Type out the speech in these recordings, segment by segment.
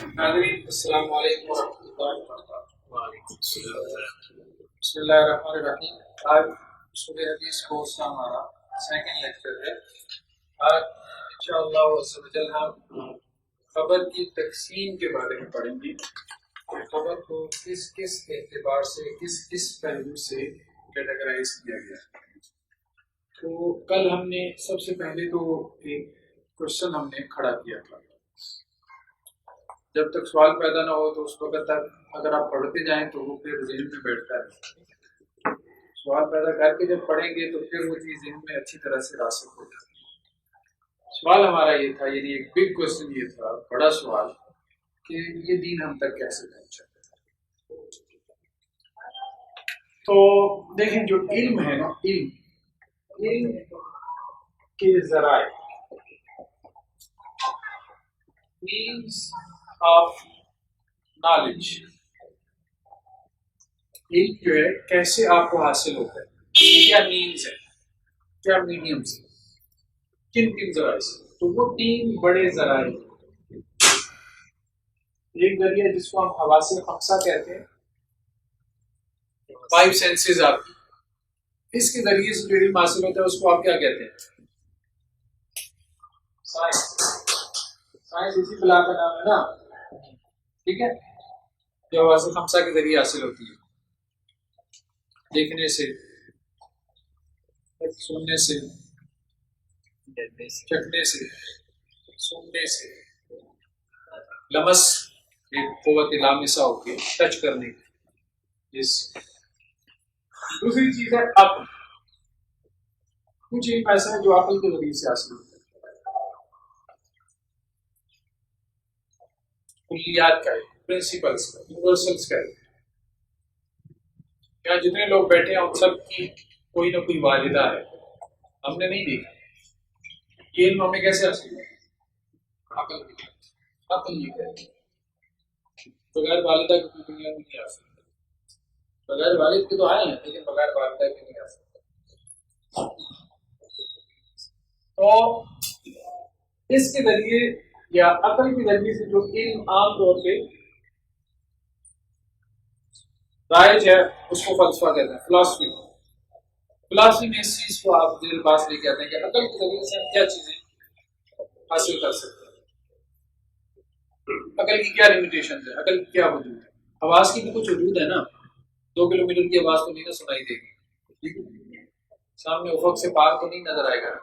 ناظرین السلام علیکم ورحمۃ اللہ وبرکاتہ۔ بسم اللہ الرحمن الرحیم۔ آج سورہ حدیث کورس کا ہمارا سیکنڈ لیکچر ہے۔ آج انشاءاللہ ہم خبر کی تقسیم کے بارے میں پڑھیں گے، خبر کو کس کس اعتبار سے کس کس پہلو سے کیٹیگرائز کیا گیا۔ تو کل ہم نے سب سے پہلے تو ایک کوشچن ہم نے کھڑا کیا تھا، جب تک سوال پیدا نہ ہو تو اس وقت تک اگر آپ پڑھتے جائیں تو وہ پھر ذہن میں بیٹھتا ہے، سوال پیدا کر کے جب پڑھیں گے تو پھر وہ چیز ذہن میں اچھی طرح سے راسخ ہو جاتی ہے۔ سوال ہمارا یہ تھا، یعنی ایک بگ کوشچن یہ تھا، بڑا سوال، کہ یہ دین ہم تک کیسے پہنچا۔ تو دیکھیں جو علم ہے نا، علم کے ذرائع means of knowledge، علم جو ہے کیسے آپ کو حاصل ہوتا ہے، کیا مینز ہے، کیا میڈیم سے، کن ذرائع سے۔ تو وہ تین بڑے ذرائع، ایک ذریعہ جس کو ہم حواس خمسہ کہتے ہیں، 5 سینسز آپ کی، اس کے ذریعے سے جو علم حاصل ہوتا ہے اس کو آپ کیا کہتے ہیں؟ سائنس۔ سائنس اسی بلا کا نام ہے نا، ٹھیک ہے، جو حواس خمسہ کے ذریعے حاصل ہوتی ہے، دیکھنے سے، سننے سے، چکھنے سے، سننے سے، لمس ایک قوت لامسہ ہوتی ہے ٹچ کرنے کی۔ دوسری چیز ہے عقل، کچھ علم ایسا ہے جو عقل کے ذریعے سے حاصل ہوتا ہے، کلیات کا ہے، پرنسپلس کا، یونیورسلس کا ہے۔ یہاں جتنے لوگ بیٹھے ہیں ان سب کی کوئی نہ کوئی والدہ ہے، ہم نے نہیں دیکھا، یہ علم ہمیں کیسے حاصل ہوا؟ عقل کی، عقل یہ کہتی ہے، بغیر والدہ کی کوئی دنیا میں نہیں آ سکتا۔ بغیر والد کے تو آئے ہیں لیکن بغیر والدہ کے نہیں آ سکتا۔ تو اس کے ذریعے یا عقل کے ذریعے سے جو علم عام طور پہ رائج ہے اس کو فلسفہ کہتے ہیں، فلاسفی۔ فلاسفی میں اس چیز کو آپ دیر باز لے کے آتے ہیں کہ عقل کے ذریعے سے ہم کیا چیزیں حاصل کر سکتے ہیں، عقل کی کیا لمیٹیشن ہے، عقل کی کیا حدود ہے۔ آواز کی بھی کچھ حدود ہے نا، 2 کلومیٹر کی آواز تو نہیں نہ سنائی دے گی، سامنے افق سے پار تو نہیں نظر آئے گا،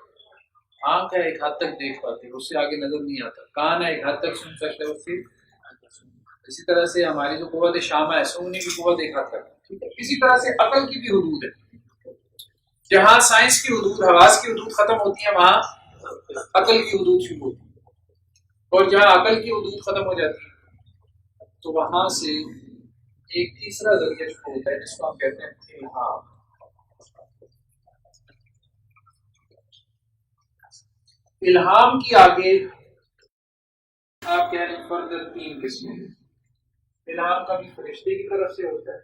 آنکھ ہے ایک حد تک دیکھ پاتی ہے، اس سے آگے نظر نہیں آتا، کان ہے ایک حد تک سن سکتے ہیں، اس سے اسی طرح سے ہماری جو قوت شامہ ہے، سننے کی قوت ایک حد تک، ٹھیک ہے، اسی طرح سے عقل کی بھی حدود ہے۔ جہاں سائنس کی حدود، حواس کی حدود ختم ہوتی ہیں وہاں عقل کی حدود شروع ہوتی ہے، اور جہاں عقل کی حدود ختم ہو جاتی ہے تو وہاں سے ایک تیسرا ذریعہ شروع ہوتا ہے جس کو ہم کہتے ہیں الہام۔ الہام کی آگے آپ کہہ رہے ہیں فردر 3 قسمیں۔ الہام کا بھی فرشتے کی طرف سے ہوتا ہے،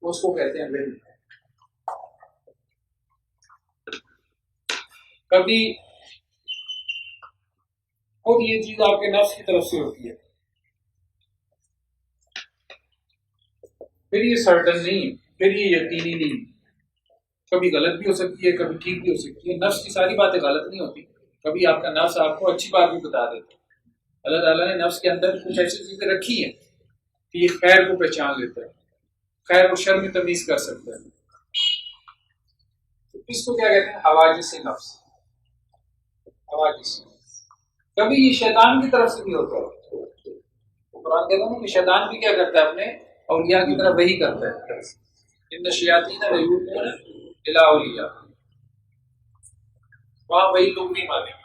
اس کو کہتے ہیں علم۔ کبھی خود یہ چیز آپ کے نفس کی طرف سے ہوتی ہے، پھر یہ سرٹن نہیں، پھر یہ یقینی نہیں، کبھی غلط بھی ہو سکتی ہے، کبھی ٹھیک بھی ہو سکتی ہے۔ نفس کی ساری باتیں غلط نہیں ہوتی، کبھی آپ کا نفس آپ کو اچھی بات بھی بتا دیتا ہے۔ اللہ تعالیٰ نے نفس کے اندر کچھ ایسی چیزیں رکھی ہیں کہ یہ خیر کو پہچان لیتا ہے، خیر و شر میں تمیز کر سکتا ہے۔ تو اس کو کیا کہتے ہیں؟ حواجث نفس، حواجث۔ کبھی یہ شیطان کی طرف سے بھی ہوتا ہے، قرآن کہتا ہے کہ شیطان بھی کیا کرتا ہے، اپنے اولیاء کی طرف وہی کرتا ہے، ان الشیاطین لیوحون الی اولیاء، وہاں وہی لوگ نہیں مانیں گے،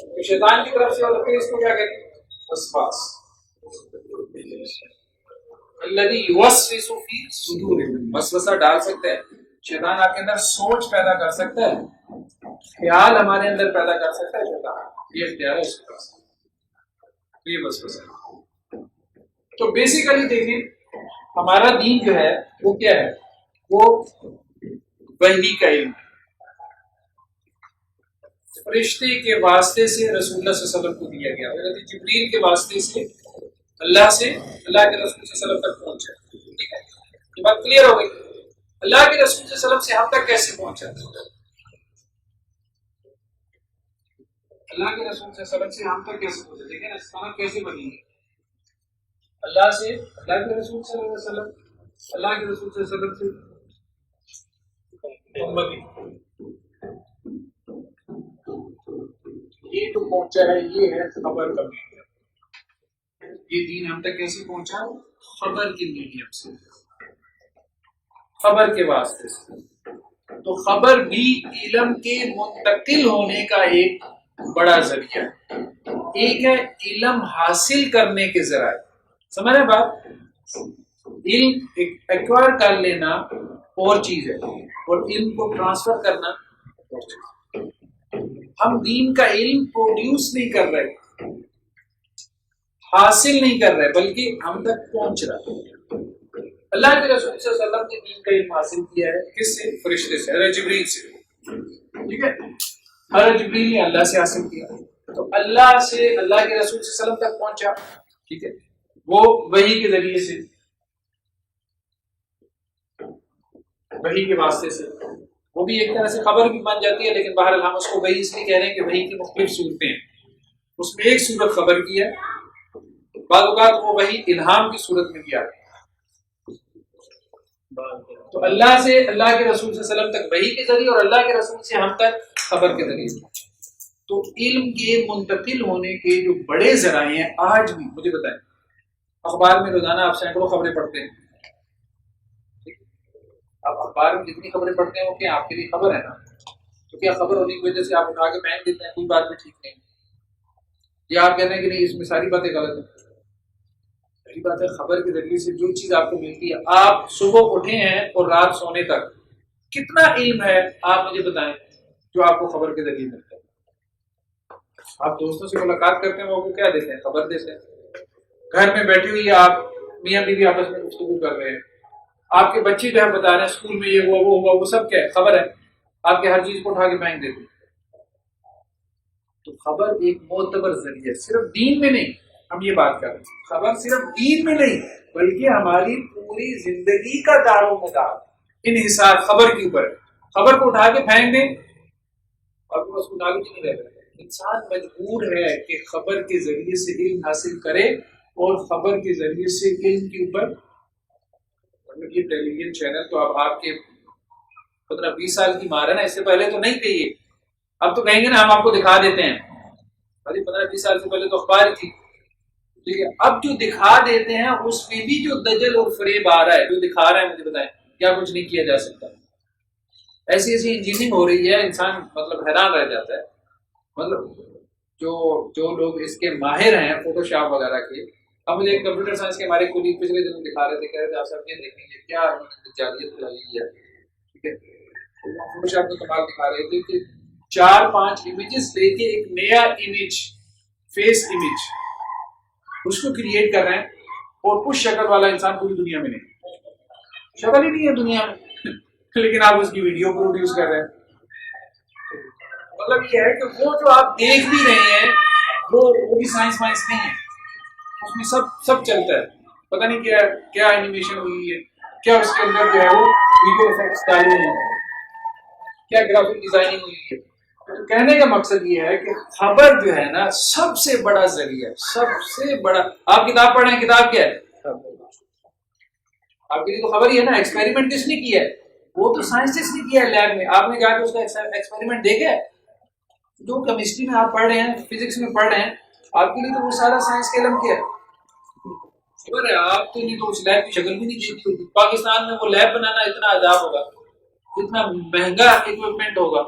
تو شیطان کی طرف سے ہوتا ہے۔ اس کو کیا کہتے ہیں؟ وسواس، الذی یوسوس فی صدورہم، وسوسہ ڈال سکتا ہے شیطان، آپ کے اندر سوچ پیدا کر سکتا ہے، خیال ہمارے اندر پیدا کر سکتا ہے شیطان، یہ اختیار ہے اس کے پاس، یہ وسوسہ۔ تو بیسیکلی دیکھیں ہمارا دین جو ہے وہ کیا ہے، وہ وحی کا علم ہے، فرشتے کے واسطے سے رسول اللہ صلی اللہ علیہ وسلم کو دیا گیا، حضرت جبریل کے واسطے سے اللہ کے رسول صلی اللہ علیہ وسلم تک پہنچا. ٹھیک ہے، یہ بات کلیئر ہو گئی. اللہ کے رسول صلی اللہ علیہ وسلم سے ہم تک کیسے پہنچا؟ اللہ کے رسول صلی اللہ علیہ وسلم سے ہم تک کیسے پہنچا؟ دیکھیں نا سند کیسے بنی ہے. اللہ سے اللہ کے رسول صلی اللہ علیہ وسلم، اللہ کے رسول صلی اللہ علیہ وسلم سے محمد. یہ تو پہنچا ہے، یہ ہے خبر کا میڈیم. یہ دین ہم تک کیسے پہنچا؟ خبر کے میڈیم سے، خبر کے واسطے سے. تو خبر بھی علم کے منتقل ہونے کا ایک بڑا ذریعہ ہے. ایک ہے علم حاصل کرنے کے ذرائع، سمجھ رہے بات؟ علم ایکوائر کر لینا اور چیز ہے، اور علم کو ٹرانسفر کرنا اور چیز ہے. ہم دین کا علم پروڈیوس نہیں کر رہے، حاصل نہیں کر رہے، بلکہ ہم تک پہنچ رہا ہے. اللہ کے رسول صلی اللہ علیہ وسلم نے دین کا علم حاصل کیا ہے کس سے؟ فرشتے سے، حضرت جبریل سے. ٹھیک ہے، حضرت جبریل نے اللہ سے حاصل کیا، تو اللہ سے اللہ کے رسول صلی اللہ علیہ وسلم تک پہنچا. ٹھیک ہے، وہ وحی کے ذریعے سے، وحی کے واسطے سے. وہ بھی ایک طرح سے خبر بھی بن جاتی ہے، لیکن بہرحال ہم اس کو وحی اس لیے کہہ رہے ہیں کہ وحی کی مختلف صورتیں ہیں. اس میں ایک صورت خبر کی ہے، بعض اوقات وہ وحی الہام کی صورت میں بھی آتی ہے. تو اللہ سے اللہ کے رسول صلی اللہ علیہ وسلم تک وحی کے ذریعے، اور اللہ کے رسول سے ہم تک خبر کے ذریعے. تو علم کے منتقل ہونے کے جو بڑے ذرائع ہیں آج بھی، مجھے بتائیں، اخبار میں روزانہ آپ سینکڑوں خبریں پڑھتے ہیں. آپ اخبار میں جتنی خبریں پڑھتے ہیں وہ کیا آپ کے لیے خبر ہے نا؟ تو کیا خبر ہونے کی وجہ سے آپ اٹھا کے پھینک دیتے ہیں کوئی بات بھی ٹھیک نہیں، یا آپ کہتے ہیں کہ نہیں اس میں ساری باتیں غلط ہیں؟ پہلی بات ہے، خبر کے ذریعے سے جو چیز آپ کو ملتی ہے، آپ صبح اٹھے ہیں اور رات سونے تک کتنا علم ہے آپ مجھے بتائیں جو آپ کو خبر کے ذریعے ملتا ہے. آپ دوستوں سے ملاقات کرتے ہیں، وہ کو کیا دیتے ہیں؟ خبر دیتے ہیں. گھر میں بیٹھی ہوئی آپ میاں بیوی آپس میں گفتگو کر رہے ہیں، آپ کے بچے جو ہے بتا رہے ہیں اسکول میں یہ ہوا وہ ہوا، وہ سب کیا ہے؟ خبر ہے. آپ کے ہر چیز کو اٹھا کے پھینک دیتے ہیں. تو خبر ایک معتبر ذریعہ ہے، صرف دین میں نہیں. ہم یہ بات کر رہے ہیں، خبر صرف دین میں نہیں بلکہ ہماری پوری زندگی کا دار و مدار انحصار خبر کے اوپر ہے. خبر کو اٹھا کے پھینک دیں اور اس کو نالج نہیں رہتا. انسان مجبور ہے کہ خبر کے ذریعے سے علم حاصل کرے، اور خبر کے ذریعے سے علم کے اوپر یہ ٹیلی ویژن چینل تو اب آپ کے 15-20 سال کی مار ہے نا، اس سے پہلے تو نہیں تھے یہ. اب تو کہیں گے نا ہم آپ کو دکھا دیتے ہیں. ابھی 15-20 سال سے پہلے تو اخبار تھی. ٹھیک ہے، اب جو دکھا دیتے ہیں اس میں بھی جو دجل اور فریب آ رہا ہے، جو دکھا رہا ہے مجھے بتائیں کیا کچھ نہیں کیا جا سکتا. ایسی ایسی انجینئرنگ ہو رہی ہے، انسان مطلب حیران رہ جاتا ہے. مطلب جو لوگ اس کے ماہر ہیں فوٹو شاپ وغیرہ کے. اب مجھے کمپیوٹر سائنس کے ہمارے کولیگ پچھلے دنوں دکھا رہے تھے، کہہ رہے تھے آپ سب یہ دیکھیں گے کیا جالیت پھیلائی ہے. ٹھیک ہے، فوٹو شاپ میں کمال دکھا رہے تھے کہ 4-5 امیجز لے کے ایک نیا امیج، فیس امیج اس کو کریٹ کر رہے ہیں، اور اس شکل والا انسان پوری دنیا میں نہیں، شکل ہی نہیں ہے دنیا میں، لیکن آپ اس کی ویڈیو پروڈیوس کر رہے ہیں. مطلب یہ ہے کہ وہ جو آپ دیکھ بھی رہے ہیں وہ بھی سائنس نہیں ہے، اس میں سب چلتا ہے. پتہ نہیں کیا اینیمیشن ہوئی ہے، کیا اس کے اندر جو ہے وہ ویڈیو ایفیکٹس ڈالے ہیں، کیا گرافک ڈیزائننگ ہوئی ہے. تو کہنے کا مقصد یہ ہے کہ خبر جو ہے نا سب سے بڑا ذریعہ، سب سے بڑا. آپ کتاب پڑھ رہے ہیں، کتاب کیا ہے؟ آپ کے لیے تو خبر ہی ہے نا. ایکسپیریمنٹ کس نے کیا ہے؟ وہ تو سائنسسٹ نے کیا ہے لیب میں. آپ نے جا کے اس کا ایکسپیریمنٹ دیکھا ہے؟ جو کیمسٹری میں آپ پڑھ رہے ہیں، فزکس میں پڑھ رہے ہیں، آپ کے لیے تو وہ سارا سائنس کا علم کیا ہے؟ خبر ہے. آپ تو نہیں تو اس لیب کی شکل بھی نہیں دیکھی ہوگی. پاکستان میں وہ لیب بنانا اتنا عذاب ہوگا، اتنا مہنگا اکوپمنٹ ہوگا،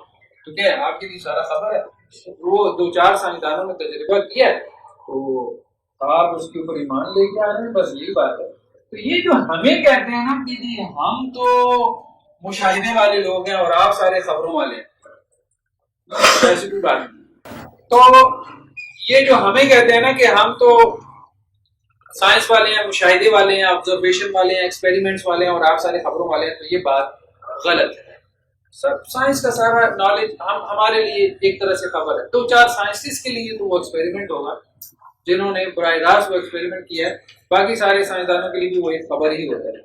تو کیا ہے آپ کے لیے سارا خبر ہے. وہ 2-4 سائنسدانوں نے تجربہ کیا ہے تو آپ اس کے اوپر ایمان لے کے آ رہے ہیں، بس یہی بات ہے. تو یہ جو ہمیں کہتے ہیں نا کہ جی ہم تو مشاہدے والے لوگ ہیں اور آپ سارے خبروں والے ہیں، ایسی کوئی بات نہیں. تو یہ جو ہمیں کہتے ہیں نا کہ ہم تو سائنس والے ہیں، مشاہدے والے ہیں، آبزرویشن والے ہیں، ایکسپیریمنٹس والے ہیں، اور آپ سارے خبروں والے ہیں، تو یہ بات غلط ہے. سب سائنس کا سارا نالج ہمارے لیے ایک طرح سے خبر ہے. 2-4 سائنسٹسٹ کے لیے تو وہ ایکسپیریمنٹ ہوگا جنہوں نے براہ راست وہ ایکسپیریمنٹ کیا ہے. باقی سارے سائنسدانوں کے لیے بھی وہ ایک خبر ہی ہوتا ہے.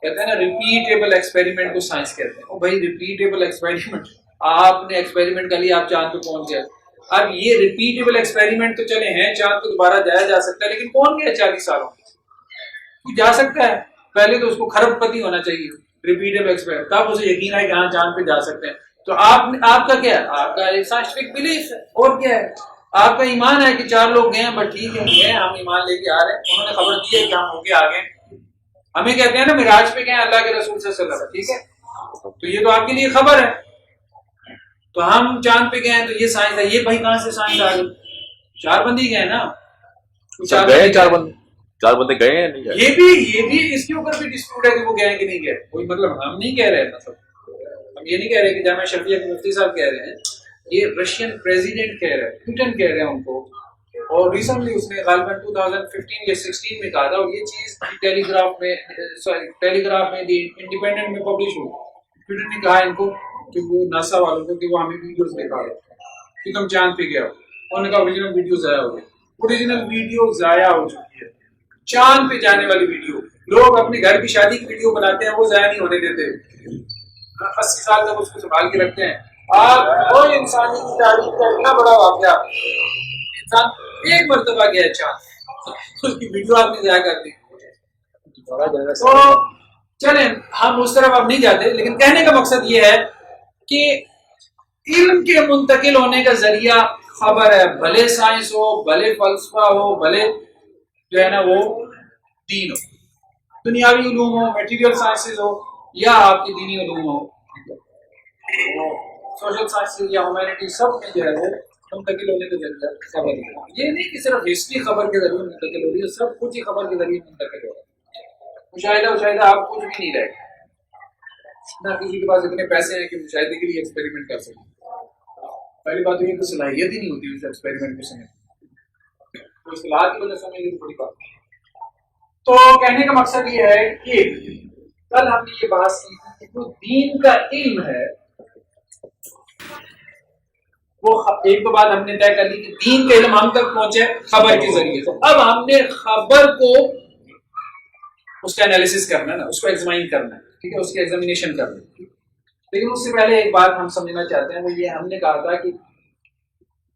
کہتے ہیں نا ریپیٹیبل ایکسپیریمنٹ کو سائنس کہتے ہیں. بھائی ریپیٹیبل ایکسپیریمنٹ, آپ نے ایکسپیریمنٹ کر لیا, آپ چاند پہ پہنچ گئے. اب یہ ریپیٹیبل ایکسپیریمنٹ تو چلے ہیں, چاند پہ دوبارہ جایا جا سکتا ہے, لیکن کون گیا 40 سالوں میں؟ جا سکتا ہے, پہلے تو اس کو خرب پتی ہونا چاہیے ریپیٹیبل ایکسپیریمنٹ, تب اسے یقین ہے کہ ہاں چاند پہ جا سکتے ہیں. تو آپ کا کیا ہے؟ آپ کا ایک سائنٹیفک بلیف ہے, اور کیا ہے؟ آپ کا ایمان ہے کہ 4 لوگ گئے ہیں, بٹ ٹھیک ہے گئے, ہم ایمان لے کے آ رہے ہیں, انہوں نے خبر دی ہے کہ ہم ہو کے آ گئے. ہمیں کہتے ہیں نا معراج پہ گئے اللہ کے رسول صلی اللہ علیہ وسلم, ٹھیک ہے, تو یہ تو آپ کے لیے خبر ہے. تو ہم چاند پہ گئے ہیں تو یہ سائنس ہے. یہ بھائی کہاں سے سائنس آ گئی؟ 4 بندے گئے نا, 4 بندے گئے ہیں نہیں گئے. یہ بھی اس کے اوپر بھی ڈسپیوٹ ہے کہ وہ گئے کہ نہیں گئے. کوئی مطلب ہم نہیں کہہ رہے, مطلب ہم یہ نہیں کہہ رہے کہ جامعہ شفیع کے مفتی صاحب کہہ رہے ہیں, یہ رشین پریزیڈنٹ کہہ رہے ہیں, پوٹن کہہ رہے ہیں ان کو. اور ریسنٹلی اس نے غالباً 2015 یا 16 میں کہا تھا, اور یہ چیز ٹیلی گراف میں دی انڈیپینڈنٹ میں پبلش ہوئی. پوٹن نے کہا ان کو کہ وہ ناسا والوں کو کہ وہ ہمیں ویڈیوز دکھا رہے ہیں کہ تم چاند پہ گئے ہو. انہوں نے کہا اوریجنل ویڈیو ضائع ہو گئی. اوریجنل ویڈیو ضائع ہو چکی ہے. چاند پہ جانے والی ویڈیو, لوگ اپنے گھر کی شادی کی ویڈیو بناتے ہیں, وہ ضائع نہیں ہونے دیتے, 80 سال تک اس کو سنبھال کے رکھتے ہیں. آپ وہ انسانی کی تاریخ کا اتنا بڑا واقعہ, انسان ایک مرتبہ گیا چاند, اس کی ویڈیو آپ نے ضائع کر دی. تو چلیں ہم اس طرف اب نہیں جاتے, لیکن کہنے کا مقصد یہ ہے کہ علم کے منتقل ہونے کا ذریعہ خبر ہے, بھلے سائنس ہو, بھلے فلسفہ ہو, بھلے جو ہے نا وہ دین ہو, دنیاوی علوم ہو, میٹیریل سائنسز ہو, یا آپ کی دینی علوم ہو, سوشل سائنسز یا ہیومینٹی, سب میں جو ہے وہ منتقل ہونے کے ذریعہ خبر ہے. یہ نہیں کہ صرف ہسٹری خبر کے ذریعے منتقل ہو رہی ہے, سب کچھ ہی خبر کے ذریعے منتقل ہو رہا ہے. مشاہدہ آپ کچھ بھی نہیں رہے, نہ کسی کے پاس اتنے پیسے ہیں کہ مشاہدے کے لیے ایکسپیریمنٹ کر سکیں. پہلی بات یہ کہ صلاحیت ہی نہیں ہوتی اس ایکسپیریمنٹ کو سمجھنے, تو اصطلاحات کی وجہ سے سمجھنے کی بڑی بات. تو کہنے کا مقصد یہ ہے کہ کل ہم نے یہ بات کی کہ جو دین کا علم ہے وہ ایک دو بات ہم نے طے کر لی کہ دین کا علم ہم تک پہنچے خبر کے ذریعے. تو اب ہم نے خبر کو اس کا انالیسس کرنا ہے نا, اس کو ایگزامائن کرنا ہے, ٹھیک ہے, اس کی ایگزامینیشن کرنا ہے. لیکن اس سے پہلے ایک بات ہم سمجھنا چاہتے ہیں, وہ یہ ہم نے کہا تھا کہ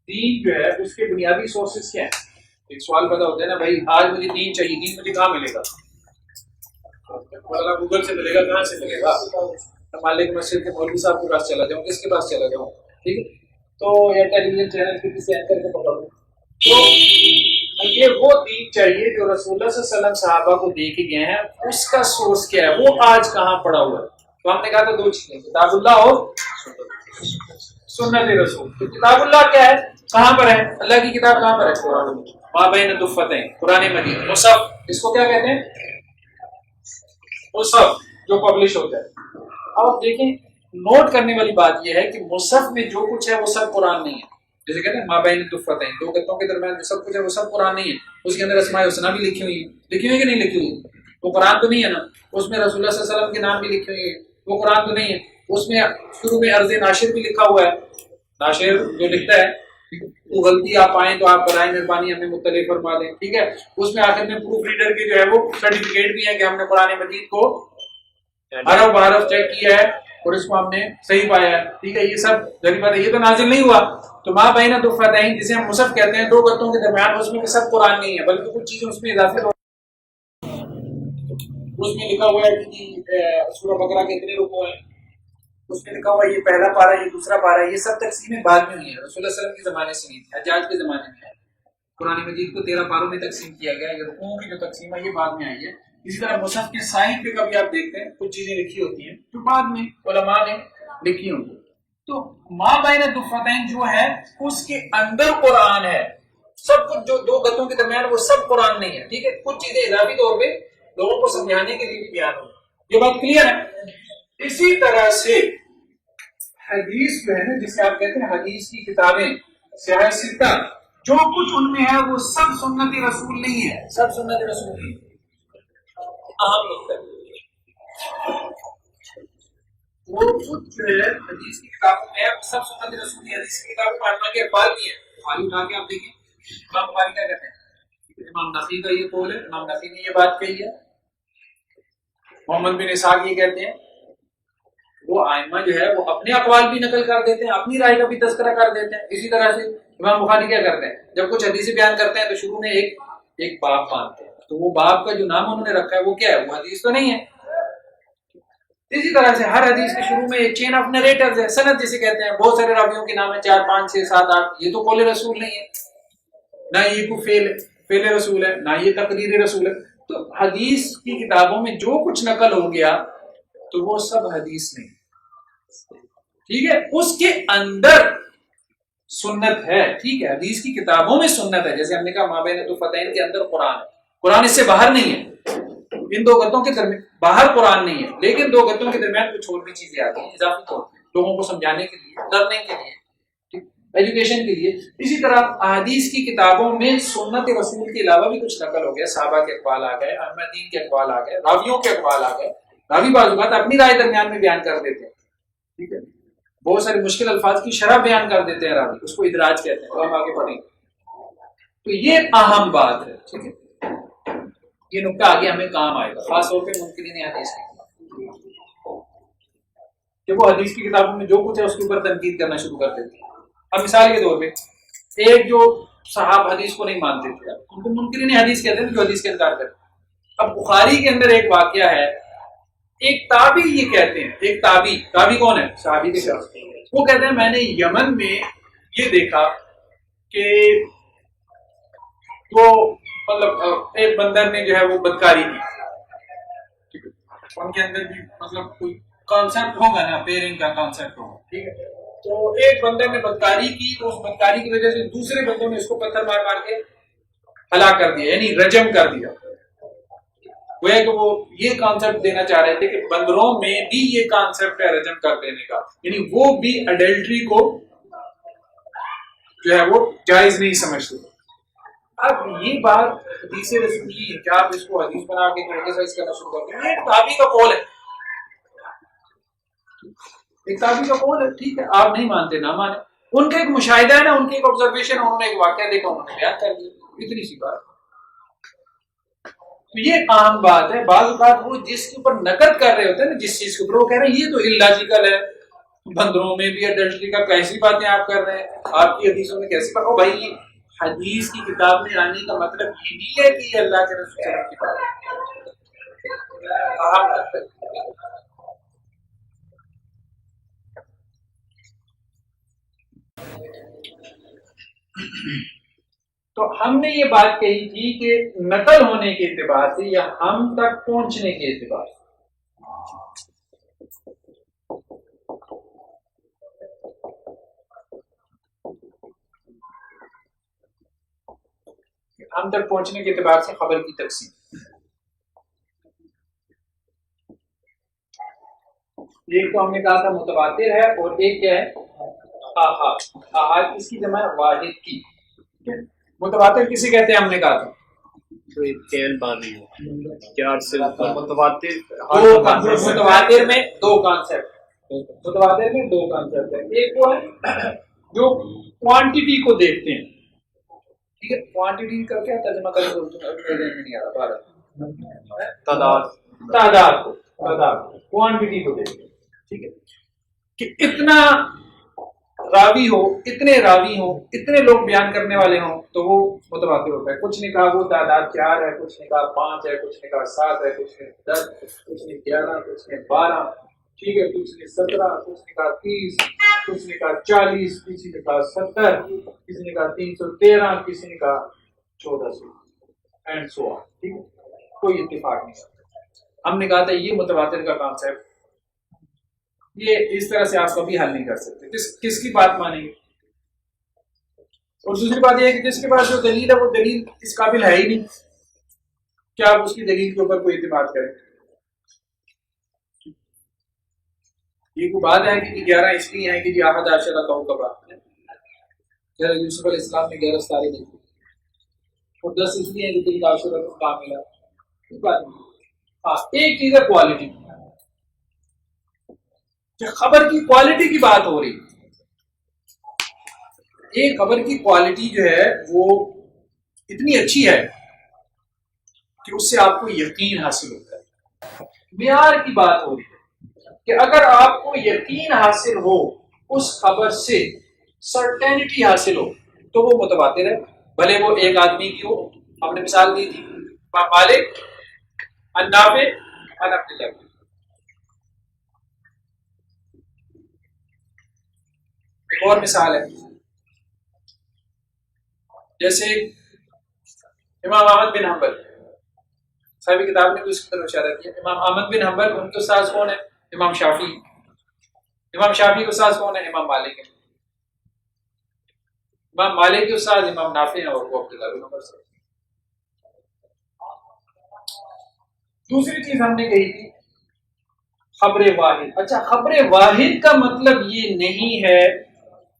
دین جو ہے اس کے بنیادی سورسز کیا ہیں. ایک سوال پیدا ہوتا ہے نا, بھائی آج مجھے دین چاہیے, دین مجھے کہاں ملے گا؟ گوگل سے ملے گا, کہاں سے ملے گا؟ مان لے کہ مسجد کے مولوی صاحب کے پاس چلا جاؤں, کس کے پاس چلا جاؤں, ٹھیک ہے, تو یا ٹیلی ویژن چینل کے کسی اینکر کے پکڑ لوں. تو یہ وہ دین چاہیے جو رسول اللہ صلی اللہ علیہ وسلم صحابہ کو دے کے گئے ہیں, اس کا سورس کیا ہے, وہ آج کہاں پڑا ہوا ہے. تو ہم نے کہا تھا 2 چیزیں, کتاب اللہ اور سنت رسول. تو کتاب اللہ کیا ہے, کہاں پر ہے؟ اللہ کی کتاب کہاں پر ہے؟ قرآن میں, ما بین دفتین, قرآن مجید, مصحف, اس کو کیا کہتے ہیں؟ مصحف جو پبلش ہوتا ہے. اب آپ دیکھیں, نوٹ کرنے والی بات یہ ہے کہ مصحف میں جو کچھ ہے وہ سب قرآن نہیں ہے. جیسے کہتے ہیں ما بین دفتین, 2 گتوں کے درمیان جو سب کچھ ہے وہ سب قرآن نہیں ہے. اس کے اندر اسماء الحسنی بھی لکھی ہوئی ہیں, لکھی ہوئی کہ نہیں لکھی ہوئی؟ وہ قرآن تو نہیں ہے نا. اس میں رسول اللہ صلی اللہ علیہ وسلم کے نام بھی لکھے ہوئے ہیں, وہ قرآن تو نہیں ہے. اس میں شروع میں عرض ناشر بھی لکھا ہوا ہے. ناشر جو لکھتا ہے, وہ غلطی آپ آئیں تو آپ برائے مہربانی ہمیں مطلع فرما دیں, ٹھیک ہے. اس میں آخر میں پروف ریڈر کے جو ہے وہ سرٹیفکیٹ بھی ہے کہ ہم نے قرآن مجید کو حرف بحرف چیک کیا ہے اور اس کو ہم نے صحیح پایا ہے, ٹھیک ہے. یہ سب ظاہر بات ہے, یہ تو نازل نہیں ہوا. تو ما بین دفتین جسے ہم مصحف کہتے ہیں, 2 گتوں کے درمیان, اس میں سب قرآن نہیں ہے, بلکہ کچھ چیزیں اس میں اضافی اس میں لکھا ہوا ہے کہ سورہ بقرہ کے اتنے رکوع ہیں, اس میں لکھا ہوا ہے یہ پہلا پارہ, یہ دوسرا پارہ. یہ سب تقسیمیں بعد میں ہوئی ہیں, رسول اللہ صلی اللہ علیہ وسلم کے زمانے سے نہیں تھی, حجاج کے زمانے میں ہے. قرآن مجید کو 13 پاروں میں تقسیم کیا گیا. یہ رکوعوں کی جو تقسیم ہے یہ بعد میں آئی ہے. اسی طرح مصحف کے سائن پہ کبھی آپ دیکھتے ہیں کچھ چیزیں لکھی ہوتی ہیں جو بعد میں علماء نے لکھی ہوں گی. تو ما بین دفتین جو ہے اس کے اندر قرآن ہے. سب کچھ جو 2 گتوں کے درمیان وہ سب قرآن نہیں ہے, ٹھیک ہے. کچھ چیزیں اضافی طور پہ لوگوں کو سمجھانے کے لیے بھی بیان ہو. یہ بات کلیئر ہے. اسی طرح سے حدیث جو ہے نا, جسے آپ کہتے ہیں حدیث کی کتابیں, سیاہ ستہ, جو کچھ ان میں ہے وہ سب سنت رسول نہیں ہے, سب سنت رسول نہیں. اہم نقطہ وہ خود جو ہے حدیث کی کتابوں میں سب سنت رسول کی حدیث کی کتابیں پڑھنا کے اقبال بھی ہیں. بخاری اٹھا کے آپ دیکھیں امام بخاری کیا کہتے ہیں. امام نفی کا یہ قول ہے, امام نفی نے یہ بات کہی ہے. محمد بن اسحاق یہ کہتے ہیں. وہ آئمہ جو ہے وہ اپنے اقوال بھی نقل کر دیتے ہیں, اپنی رائے کا بھی تذکرہ کر دیتے ہیں. اسی طرح سے امام بخاری کیا کرتے ہیں, جب کچھ حدیثیں بیان کرتے ہیں تو شروع میں ایک باب باندھتے ہیں. تو وہ باب کا جو نام انہوں نے رکھا ہے وہ کیا ہے, وہ حدیث تو نہیں ہے. اسی طرح سے ہر حدیث کے شروع میں ایک چین آف نریٹرز ہے, سند جسے کہتے ہیں. بہت سارے راویوں کے نام ہے, 4 5 6 7 8. یہ تو قول رسول نہیں ہے, نہ یہ کوئی فعل رسول ہے, نہ یہ تقریر رسول ہے. تو حدیث کی کتابوں میں جو کچھ نقل ہو گیا تو وہ سب حدیث نہیں. ٹھیک ہے, اس کے اندر سنت ہے. ٹھیک ہے, حدیث کی کتابوں میں سنت ہے. جیسے ہم نے کہا مابین دو فتحین کے اندر قرآن ہے, قرآن اس سے باہر نہیں ہے. ان دو گتوں کے درمیان باہر قرآن نہیں ہے, لیکن دو گتوں کے درمیان کچھ اور بھی چیزیں آتی ہیں اضافی طور پر, لوگوں کو سمجھانے کے لیے, ڈرنے کے لیے, ایجوکیشن کے لیے. اسی طرح احادیث کی کتابوں میں سنت رسول کے علاوہ بھی کچھ نقل ہو گیا. صحابہ کے اقوال آ گئے, احمدین کے اقوال آ گئے, راویوں کے اقوال آ گئے. راوی بعض اوقات اپنی رائے درمیان میں بیان کر دیتے ہیں. ٹھیک ہے, بہت سارے مشکل الفاظ کی شرح بیان کر دیتے ہیں راوی, اس کو ادراج کہتے ہیں. ہم آگے پڑھیں گے. تو یہ اہم بات ہے. ٹھیک ہے, یہ نکتہ آگے ہمیں کام آئے گا, خاص طور پہ منکرین حدیث کی, کہ وہ حدیث کی کتابوں میں جو کچھ ہے اس کے اوپر تنقید کرنا شروع کر دیتے ہیں. اب مثال کے طور پہ ایک جو صحاب حدیث کو نہیں مانتے تھے, ان کو منکرین حدیث کہتے ہیں جو حدیث کا انکار کرتے ہیں. اب بخاری کے اندر ایک واقعہ ہے, ایک تابعی یہ کہتے ہیں, ایک تابعی کون ہے, صحابی کے شخص, وہ کہتے ہیں میں نے یمن میں یہ دیکھا کہ وہ مطلب ایک بندر نے جو ہے وہ بدکاری کی. ان کے اندر بھی مطلب کوئی کانسیپٹ ہوگا نا, پیرنگ کا کانسیپٹ ہوگا. ٹھیک ہے, تو ایک بندے نے بدکاری کی, تو اس بدکاری کی وجہ سے دوسرے بندوں نے اس کو پتھر مار مار کے ہلاک کر دیا, یعنی رجم کر دیا. وہ یہ کانسیپٹ دینا چاہ رہے تھے کہ بندروں میں بھی یہ کانسیپٹ ہے رجم کر دینے کا, یعنی وہ بھی اڈلٹری کو جو ہے وہ جائز نہیں سمجھتے. اب یہ بات حدیث رسولی ہے, کیا آپ اس کو حدیث بنا کے کریٹیسائز کرنا شروع کرتے ہیں؟ ایک تابعی کا قول ہے, ایک تابعی کا قول ہے. ٹھیک ہے, آپ نہیں مانتے نہ مانے, ان کا ایک مشاہدہ ہے نا, ان کی ایک آبزرویشن, انہوں نے ایک واقعہ دیکھا, انہوں نے بیان کر دیا, اتنی سی بات. تو یہ عام بات ہے. بعض اوقات وہ جس کے اوپر نقد کر رہے ہوتے ہیں نا, جس چیز کے اوپر, وہ کہہ رہے ہیں یہ تو اللاجیکل ہے, بندروں میں بھی اڈلٹری کا کیسی باتیں آپ کر رہے ہیں, آپ کی حدیثوں میں کیسی بات. بھائی حدیث کی کتاب میں آنے کا مطلب یہ نہیں ہے کہ یہ اللہ کے رسول صلی اللہ علیہ وسلم کی بات ہے. تو ہم نے یہ بات کہی تھی کہ نقل ہونے کے اعتبار سے یا ہم تک پہنچنے کے اعتبار سے, ہم تک پہنچنے کے اعتبار سے خبر کی تقسیم. ایک تو ہم نے کہا تھا متواتر ہے, اور ایک کیا ہے آحاد. آحاد اس کی جمع ہے واحد کی. متواتر کسے کہتے ہیں, ہم نے کہا تھا متواتر میں دو کانسیپٹ, متواتر میں دو کانسیپٹ ہے. ایک وہ ہے جو کوانٹٹی کو دیکھتے ہیں. ٹھیک ہے, کوانٹٹی کا کیا ترجمہ کریں نہیں آ رہا, تعداد کو, کوانٹٹی کو دیکھتے ہیں. ٹھیک ہے, کہ اتنا راوی ہو, اتنے راوی ہوں, اتنے لوگ بیان کرنے والے ہوں, تو وہ متواتر ہوتا ہے. کچھ نے کہا وہ تعداد 4 ہے, کچھ نے کہا 5 ہے, کچھ نے کہا 7 ہے, کچھ نے 10, کچھ نے 11, کچھ نے 12. ٹھیک ہے, کچھ نے 17, کچھ نے کہا 30, کچھ نے کہا 40, کسی نے کہا 70, کسی نے کہا 313, کسی نے کہا 1400 اینڈ سو آن. ٹھیک ہے, کوئی اتفاق نہیں. ہم نے کہا تھا یہ متواتر کا کانسیپٹ, یہ اس طرح سے آپ کبھی حل نہیں کر سکتے. کس کی بات مانیں گے؟ اور دوسری بات یہ ہے کہ جس کے پاس جو دلیل ہے وہ دلیل اس قابل ہے ہی نہیں, کیا آپ اس کی دلیل کے اوپر کوئی اعتماد کریں؟ یہ کوئی بات ہے کہ 11 اس لیے ہے کہ جی احد عشرہ کا کبا, یوسف علیہ السلام نے 11 ستارے دیکھے, اور 10 اس لیے ہے کہ دل عشرہ کو کام ملا. ہاں, ایک چیز ہے کوالٹی. کہ خبر کی کوالٹی کی بات ہو رہی ہے. ایک خبر کی کوالٹی جو ہے وہ اتنی اچھی ہے کہ اس سے آپ کو یقین حاصل ہوتا ہے. معیار کی بات ہو رہی ہے کہ اگر آپ کو یقین حاصل ہو اس خبر سے، سرٹینٹی حاصل ہو، تو وہ متواتر ہے، بھلے وہ ایک آدمی کی ہو. ہم نے مثال دی تھی مالک النافع عن عبد اللہ. ایک اور مثال ہے، جیسے امام احمد بن حنبل، صاحب کتاب نے بھی اس کی طرف اشارہ کیا. امام احمد بن حنبل، ان کے استاد کون ہے؟ امام شافعی. امام شافعی کے استاد کون ہے؟ امام مالک ہے. امام مالک کے استاد امام نافع ہیں اور وہ عبداللہ بن عمر سے. دوسری چیز ہم نے کہی تھی خبر واحد. اچھا، خبر واحد کا مطلب یہ نہیں ہے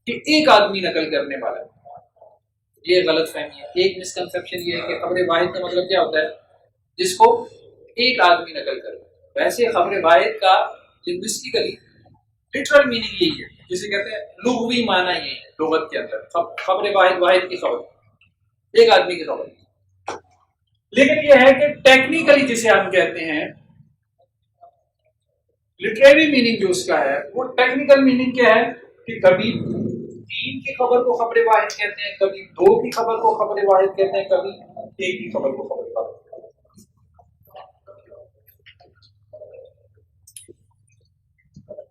کہ ایک آدمی نقل کرنے والا ہے. یہ غلط فہمی ہے. ایک مسکنسپشن یہ ہے کہ خبر واحد کا مطلب کیا ہوتا ہے؟ جس کو ایک آدمی نقل کرے. ویسے خبر واحد کا لنگوسٹیکلی لٹرل میننگ یہی ہے، جسے کہتے ہیں لغوی معنی یہی ہے لغت کے اندر. خبر واحد، واحد کی خبر، ایک آدمی کی خبر. لیکن یہ ہے کہ ٹیکنیکلی جسے ہم کہتے ہیں لٹریری میننگ جو اس کا ہے، وہ ٹیکنیکل میننگ کیا ہے کہ کبھی تین کی خبر کو خبر واحد کہتے ہیں، کبھی دو کی خبر کو خبر واحد کہتے ہیں، کبھی ایک کی خبر کو خبر واحد کہتے ہیں.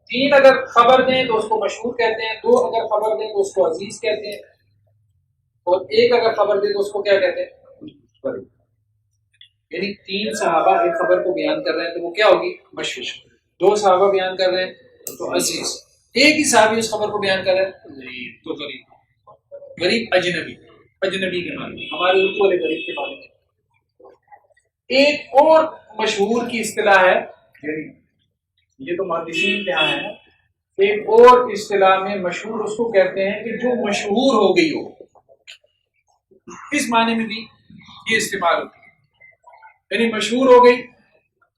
تین اگر خبر دیں تو اس کو مشہور کہتے ہیں، دو اگر خبر دیں تو اس کو عزیز کہتے ہیں، اور ایک اگر خبر دیں تو اس کو کیا کہتے ہیں؟ یعنی تین صحابہ ایک خبر کو بیان کر رہے ہیں تو وہ کیا ہوگی؟ مشہور. دو صحابہ بیان کر رہے ہیں تو عزیز. ایک ہی صحابی اس خبر کو بیان کر رہے ہیں غریب، تو غریب. غریب اجنبی، اجنبی کے معنی ہمارے اردو والے غریب کے معنی میں. ایک اور مشہور کی اصطلاح ہے، یعنی یہ تو محدثین کے یہاں ہے، ایک اور اصطلاح میں مشہور اس کو کہتے ہیں کہ جو مشہور ہو گئی ہو. اس معنی میں بھی یہ استعمال ہوتی ہے، یعنی مشہور ہو گئی،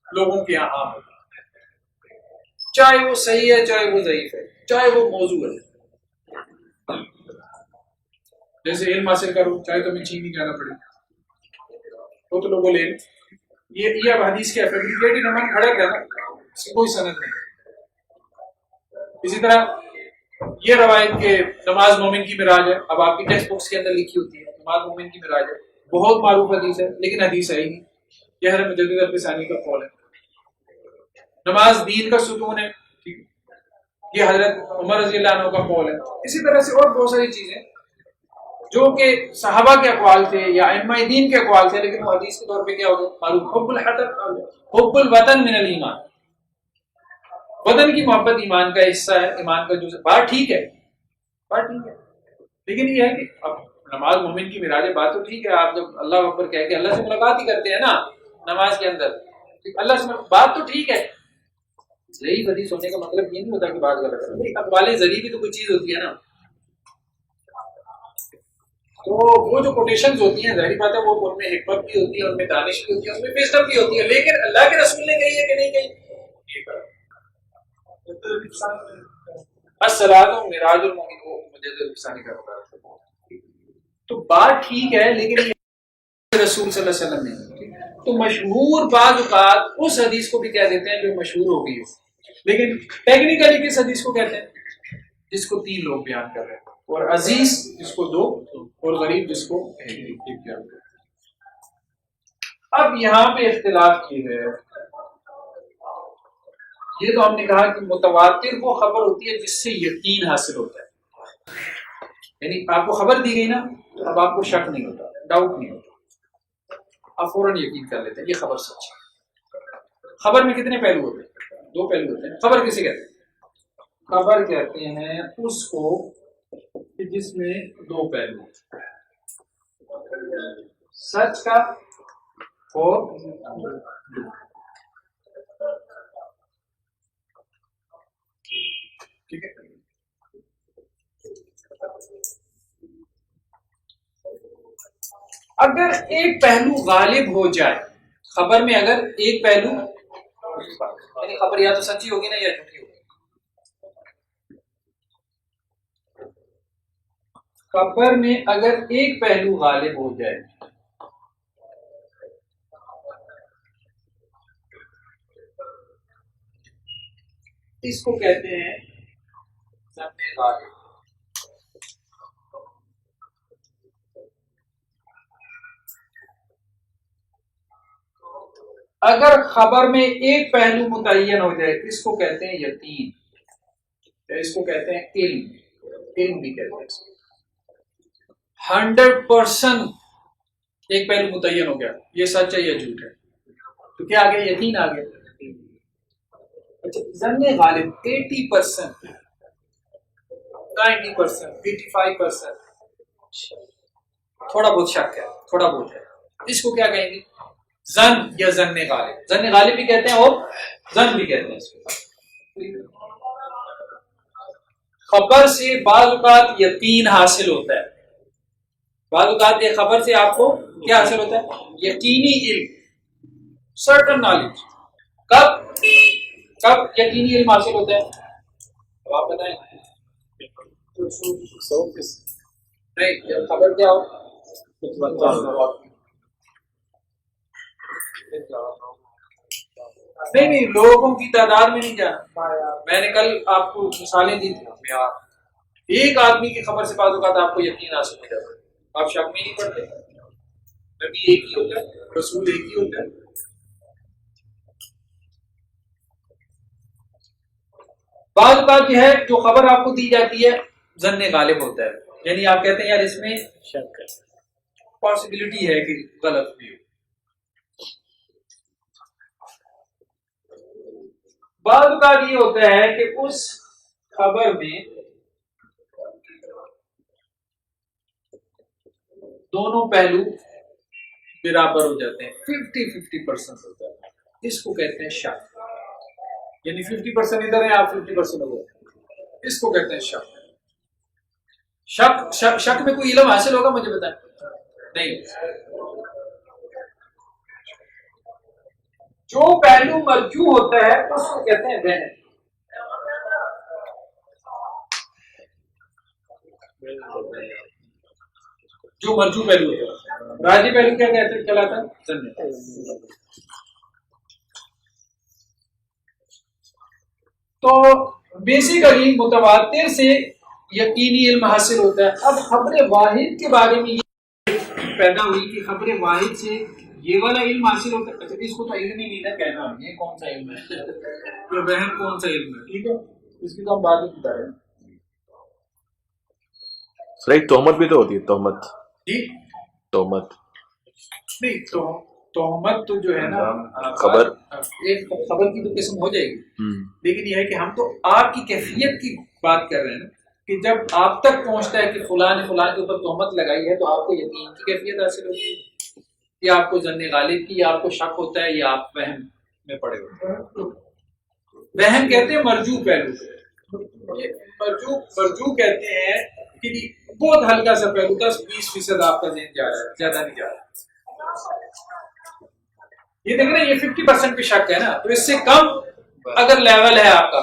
لوگوں کے یہاں عام ہو گئی، چاہے وہ صحیح ہے چاہے وہ ضعیف ہے، چاہے وہ موضوع ہے. جیسے علم حاصل کرو چاہے تمہیں چین نہیں جانا پڑے، وہ تو لوگوں لے. یہ اب حدیث کے فیبریکیٹڈ نمبر کھڑا کیا نا، اس کی کوئی سند نہیں. اسی طرح یہ روایت کہ نماز مومن کی معراج ہے، اب آپ کی ٹیکسٹ بکس کے اندر لکھی ہوتی ہے نماز مومن کی معراج ہے، بہت معروف حدیث ہے لیکن حدیث ہے ہی نہیں. یہ حضرت مجدد الفسانی کا قول ہے. نماز دین کا ستون ہے، یہ حضرت عمر رضی اللہ عنہ کا قول ہے. اسی طرح سے اور بہت ساری چیزیں جو کہ صحابہ کے اقوال تھے یا ائمہ دین کے اقوال تھے، لیکن وہ حدیث کے طور پہ کیا ہوگا؟ معروف. حب الحطب، حب الوطن من الایمان، وطن کی محبت ایمان کا حصہ ہے، ایمان کا جزء. بات ٹھیک ہے، بات ٹھیک ہے، لیکن یہ ہے کہ اب نماز مومن کی معراج ہے، بات تو ٹھیک ہے. آپ جب اللہ اکبر کہہ کے اللہ سے ملاقات ہی کرتے ہیں نا نماز کے اندر، اللہ سے بات تو ٹھیک ہے. ضعیف حدیث ہونے کا مطلب یہ نہیں ہوتا کہ بات غلط ہے. اقوال ضعیف بھی تو کوئی چیز ہوتی ہے نا. تو وہ جو کوٹیشنز ہوتی ہیں ظاہری بات ہے وہ ان میں حکمت بھی ہوتی ہے، ان میں دانش بھی ہوتی ہے، ان میں وزڈم بھی ہوتی ہے، لیکن اللہ کے رسول نے کہی ہے کہ نہیں کہی. الصلاۃ معراج المومن، وہ مجدد الفسانی کا ہوگا. تو بات ٹھیک ہے لیکن رسول صلی اللہ علیہ وسلم نے تو مشہور بعض اوقات اس حدیث کو بھی کہہ دیتے ہیں جو مشہور ہو گئی ہو، لیکن ٹیکنیکلی کس حدیث کو کہتے ہیں؟ جس کو تین لوگ بیان کر رہے ہیں، اور عزیز جس کو دو، اور غریب جس کو ایک بیان کر رہے ہیں. اب یہاں پہ اختلاف یہ ہے، یہ تو ہم نے کہا کہ متواتر وہ خبر ہوتی ہے جس سے یقین حاصل ہوتا ہے. یعنی آپ کو خبر دی گئی نا تو اب آپ کو شک نہیں ہوتا، ڈاؤٹ نہیں ہوتا، آپ فوراً یقین کر لیتے ہیں یہ خبر سچ ہے. خبر میں کتنے پہلو ہوتے ہیں؟ دو پہلو ہوتے ہیں. خبر کسے کہتے ہیں؟ خبر کہتے ہیں اس کو کہ جس میں دو پہلو، سچ کا اور ٹھیک ہے. اگر ایک پہلو غالب ہو جائے خبر میں، اگر ایک پہلو، یعنی خبر یا تو سچی ہوگی نا یا جھوٹی ہوگی. خبر میں اگر ایک پہلو غالب ہو جائے اس کو کہتے ہیں ظن غالب. اگر خبر میں ایک پہلو متعین ہو جائے اس کو کہتے ہیں یقین، اس کو کہتے ہیں علم. علم بھی کہتے ہیں 100% ایک پہلو متعین ہو گیا، یہ سچ ہے یا جھوٹ ہے، تو کیا آ گیا؟ یقین آ گیا. اچھا ظن غالب 80%، 90%، 85%، تھوڑا بہت شک ہے، تھوڑا بہت ہے، اس کو کیا کہیں گے؟ ظن یا ظن غالب. ظن غالب بھی کہتے ہیں اور ظن بھی کہتے ہیں. اس کو خبر سے بعض اوقات یقین حاصل ہوتا ہے، بعض اوقات یہ خبر سے آپ کو کیا حاصل ہوتا ہے؟ یقینی علم، سرٹن نالج. کب یقینی علم حاصل ہوتا ہے؟ اب آپ بتائیں. نہیں، جب خبر کیا ہو نہیں لوگوں کی تعداد میں نہیں جانا. میں نے کل آپ کو مثالیں دی تھی. ایک آدمی کی خبر سے بعض اوقات آپ کو یقین حاصل ہو جاتا ہے، آپ شک میں نہیں پڑتے. نبی ایک ہی ہوتا ہے، رسول ایک ہی ہوتا ہے. بعض اوقات جو ہے جو خبر آپ کو دی جاتی ہے ظن غالب ہوتا ہے، یعنی آپ کہتے ہیں یار اس میں شک ہے، پاسبلٹی ہے کہ غلط بھی ہو. بعض اوقات یہ ہوتا ہے کہ اس خبر میں دونوں پہلو برابر ہو جاتے ہیں، 50-50% ہوتا ہے، اس کو کہتے ہیں شک. یعنی 50% ادھر ہے، آپ 50% ہو گئے، اس کو کہتے ہیں شک. شک میں کوئی علم حاصل ہوگا مجھے بتائیں؟ نہیں. جو پہلو مرجو ہوتا ہے اس کو کہتے ہیں وہم. جو مرجو پہلو ہوتا ہے، راجی پہلو کیا کہتے ہیں؟ کہلاتا ہے. تو بیسیکلی متواتر سے یقینی علم حاصل ہوتا ہے. اب خبر واحد کے بارے میں یہ پیدا ہوئی کہ خبر واحد سے یہ والا علم حاصل ہوتا ہے. اچھا اس کو تو علم ہی نہیں نہ کہنا، یہ کون سا علم ہے، یہ وہم کون سا علم ہے. ٹھیک ہے، اس کی تو ہم بات ہی بتا رہے ہیں. صحیح. تہمت بھی تو ہوتی ہے، تہمت. جی تہمت نہیں، تو تہمت تو جو ہے نا خبر، ایک خبر کی تو قسم ہو جائے گی، لیکن یہ ہے کہ ہم تو آپ کی کیفیت کی بات کر رہے ہیں نا، کہ جب آپ تک پہنچتا ہے کہ فلاں نے فلاں کے اوپر تہمت لگائی ہے تو آپ کو یقین کی کیفیت حاصل ہوتی ہے، یا آپ کو ظن غالب کی، یا آپ کو شک ہوتا ہے، یا آپ وہم میں پڑے ہوتے ہیں. وہم کہتے ہیں مرجو پہلو. مرجو کہتے ہیں کہ بہت ہلکا سا پہلو، 10-20% آپ کا ذہن جا رہا ہے، زیادہ نہیں جا رہا. یہ دیکھ رہے ہیں، یہ 50% پہ شک ہے نا، تو اس سے کم اگر لیول ہے آپ کا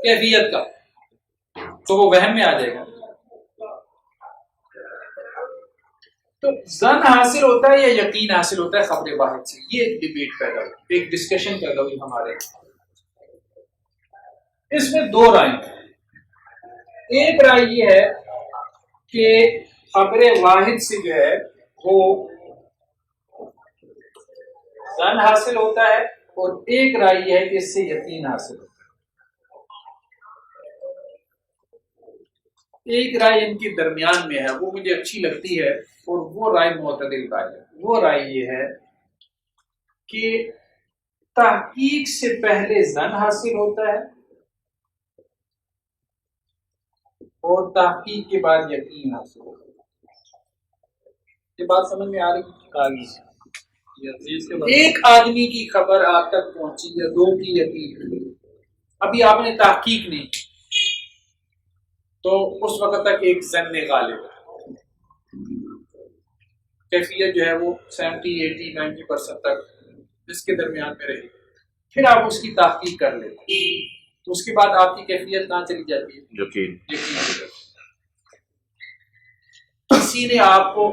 کیفیت کا تو وہ وہم میں آ جائے گا. تو ظن حاصل ہوتا ہے یا یقین حاصل ہوتا ہے خبر واحد سے؟ یہ ایک ڈیبیٹ پیدا ہوئی، ایک ڈسکشن پیدا ہوئی ہمارے. اس میں دو رائے ہیں. ایک رائے یہ ہے کہ خبر واحد سے جو ہے وہ ظن حاصل ہوتا ہے، اور ایک رائے یہ ہے کہ اس سے یقین حاصل ہوتا ہے. ایک رائے ان کے درمیان میں ہے، وہ مجھے اچھی لگتی ہے، اور وہ رائے معتدل رائے ہے. وہ رائے یہ ہے کہ تحقیق سے پہلے ظن حاصل ہوتا ہے اور تحقیق کے بعد یقین حاصل ہوتا ہے. یہ بات سمجھ میں آ رہی ہے؟ ایک آدمی کی خبر آپ تک پہنچی یا دو کی یقین، ابھی آپ نے تحقیق نہیں کی تو اس وقت تک ایک ظن غالب ہے، کیفیت جو ہے وہ 70-80-90% تک اس کے درمیان میں رہی. پھر آپ اس کی تحقیق کر لیتے تو اس کے بعد آپ کی کیفیت کہاں چلی جاتی ہے؟ یقین. کسی نے آپ کو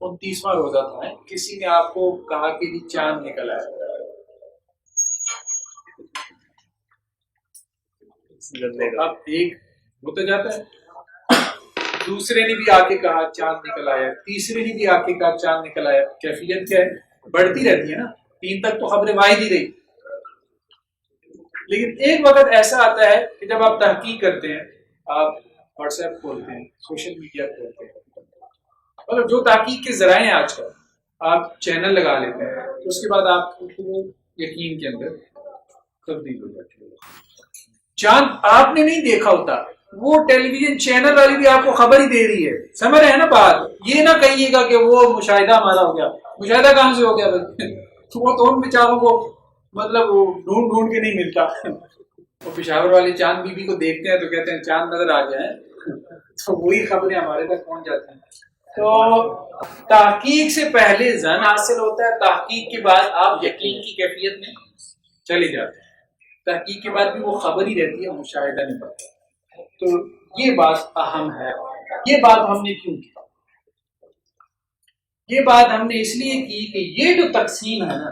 29واں روزہ تھا کسی نے آپ کو کہا کہ جی چاند نکل آیا، اب ایک وہ تو جاتا ہے، دوسرے نے بھی آ کے کہا چاند نکل آیا، تیسرے نے بھی آ کے کہا چاند نکل آیا، کیفیت کیا ہے؟ بڑھتی رہتی ہے نا، 3 تک تو خبریں واحد ہی رہی، لیکن ایک وقت ایسا آتا ہے کہ جب آپ تحقیق کرتے ہیں، آپ واٹس ایپ کھولتے ہیں، سوشل میڈیا کھولتے ہیں، مطلب جو تحقیق کے ذرائع ہیں آج کل، آپ چینل لگا لیتے ہیں، اس کے بعد آپ کو یقین کے اندر تبدیل ہو جاتی ہے۔ چاند آپ نے نہیں دیکھا ہوتا، وہ ٹیلی ویژن چینل والی بھی آپ کو خبر ہی دے رہی ہے، سمجھ رہے ہیں نا بات؟ یہ نہ کہیے گا کہ وہ مشاہدہ ہمارا ہو گیا، مشاہدہ کہاں سے ہو گیا بھائی؟ وہ تو ان بیچاروں کو مطلب وہ ڈھونڈ کے نہیں ملتا، وہ پشاور والی چاند بی بی کو دیکھتے ہیں تو کہتے ہیں چاند نظر آ جائے، تو وہی خبریں ہمارے تک پہنچ جاتی ہیں۔ تو تحقیق سے پہلے ظن حاصل ہوتا ہے، تحقیق کے بعد آپ یقین کی کیفیت میں چلے جاتے ہیں، تحقیق کے بعد بھی وہ خبر ہی رہتی ہے، مشاہدہ نہیں پڑتا۔ تو یہ بات اہم ہے۔ یہ بات ہم نے کیوں کی؟ یہ بات ہم نے اس لیے کی کہ یہ جو تقسیم ہے نا،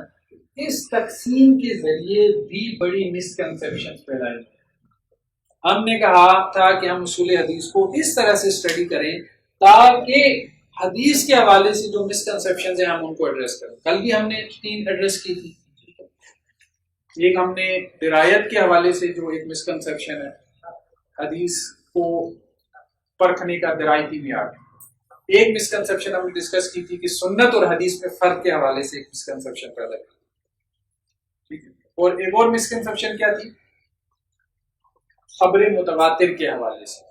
اس تقسیم کے ذریعے بھی بڑی مسکنسیپشن پیدا ہوئی۔ ہم نے کہا تھا کہ ہم اصول حدیث کو اس طرح سے اسٹڈی کریں تاکہ حدیث کے حوالے سے جو مسکنسیپشن ہیں ہم ان کو ایڈریس کریں۔ کل بھی ہم نے 3 ایڈریس کی تھی۔ ایک ہم نے درایت کے حوالے سے جو ایک مسکنسیپشن ہے، حدیث کو پرکھنے کا درایتی معیار۔ ایک مسکنسیپشن ہم نے ڈسکس کی تھی کہ سنت اور حدیث میں فرق کے حوالے سے ایک مسکنسیپشن پیدا کی، ٹھیک ہے۔ اور ایک اور مسکنسیپشن کیا تھی؟ خبر متواتر کے حوالے سے،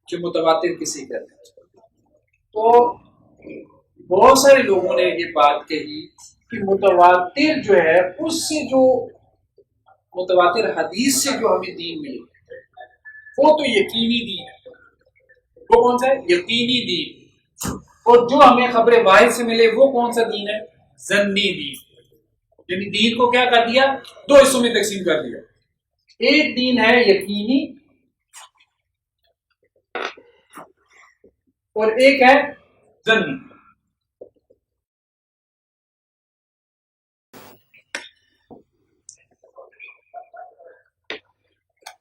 کہ متواتر کسی کہتے ہیں۔ تو بہت سارے لوگوں نے یہ بات کہی کہ متواتر جو ہے، اس سے جو متواتر حدیث سے جو ہمیں دین ملی وہ تو یقینی دین ہے۔ وہ کون سا ہے؟ یقینی دین۔ اور جو ہمیں خبر واحد سے ملے وہ کون سا دین ہے؟ ظنی دین۔ یعنی دین کو کیا کر دیا؟ 2 حصوں میں تقسیم کر دیا۔ ایک دین ہے یقینی اور ایک ہے ظنی۔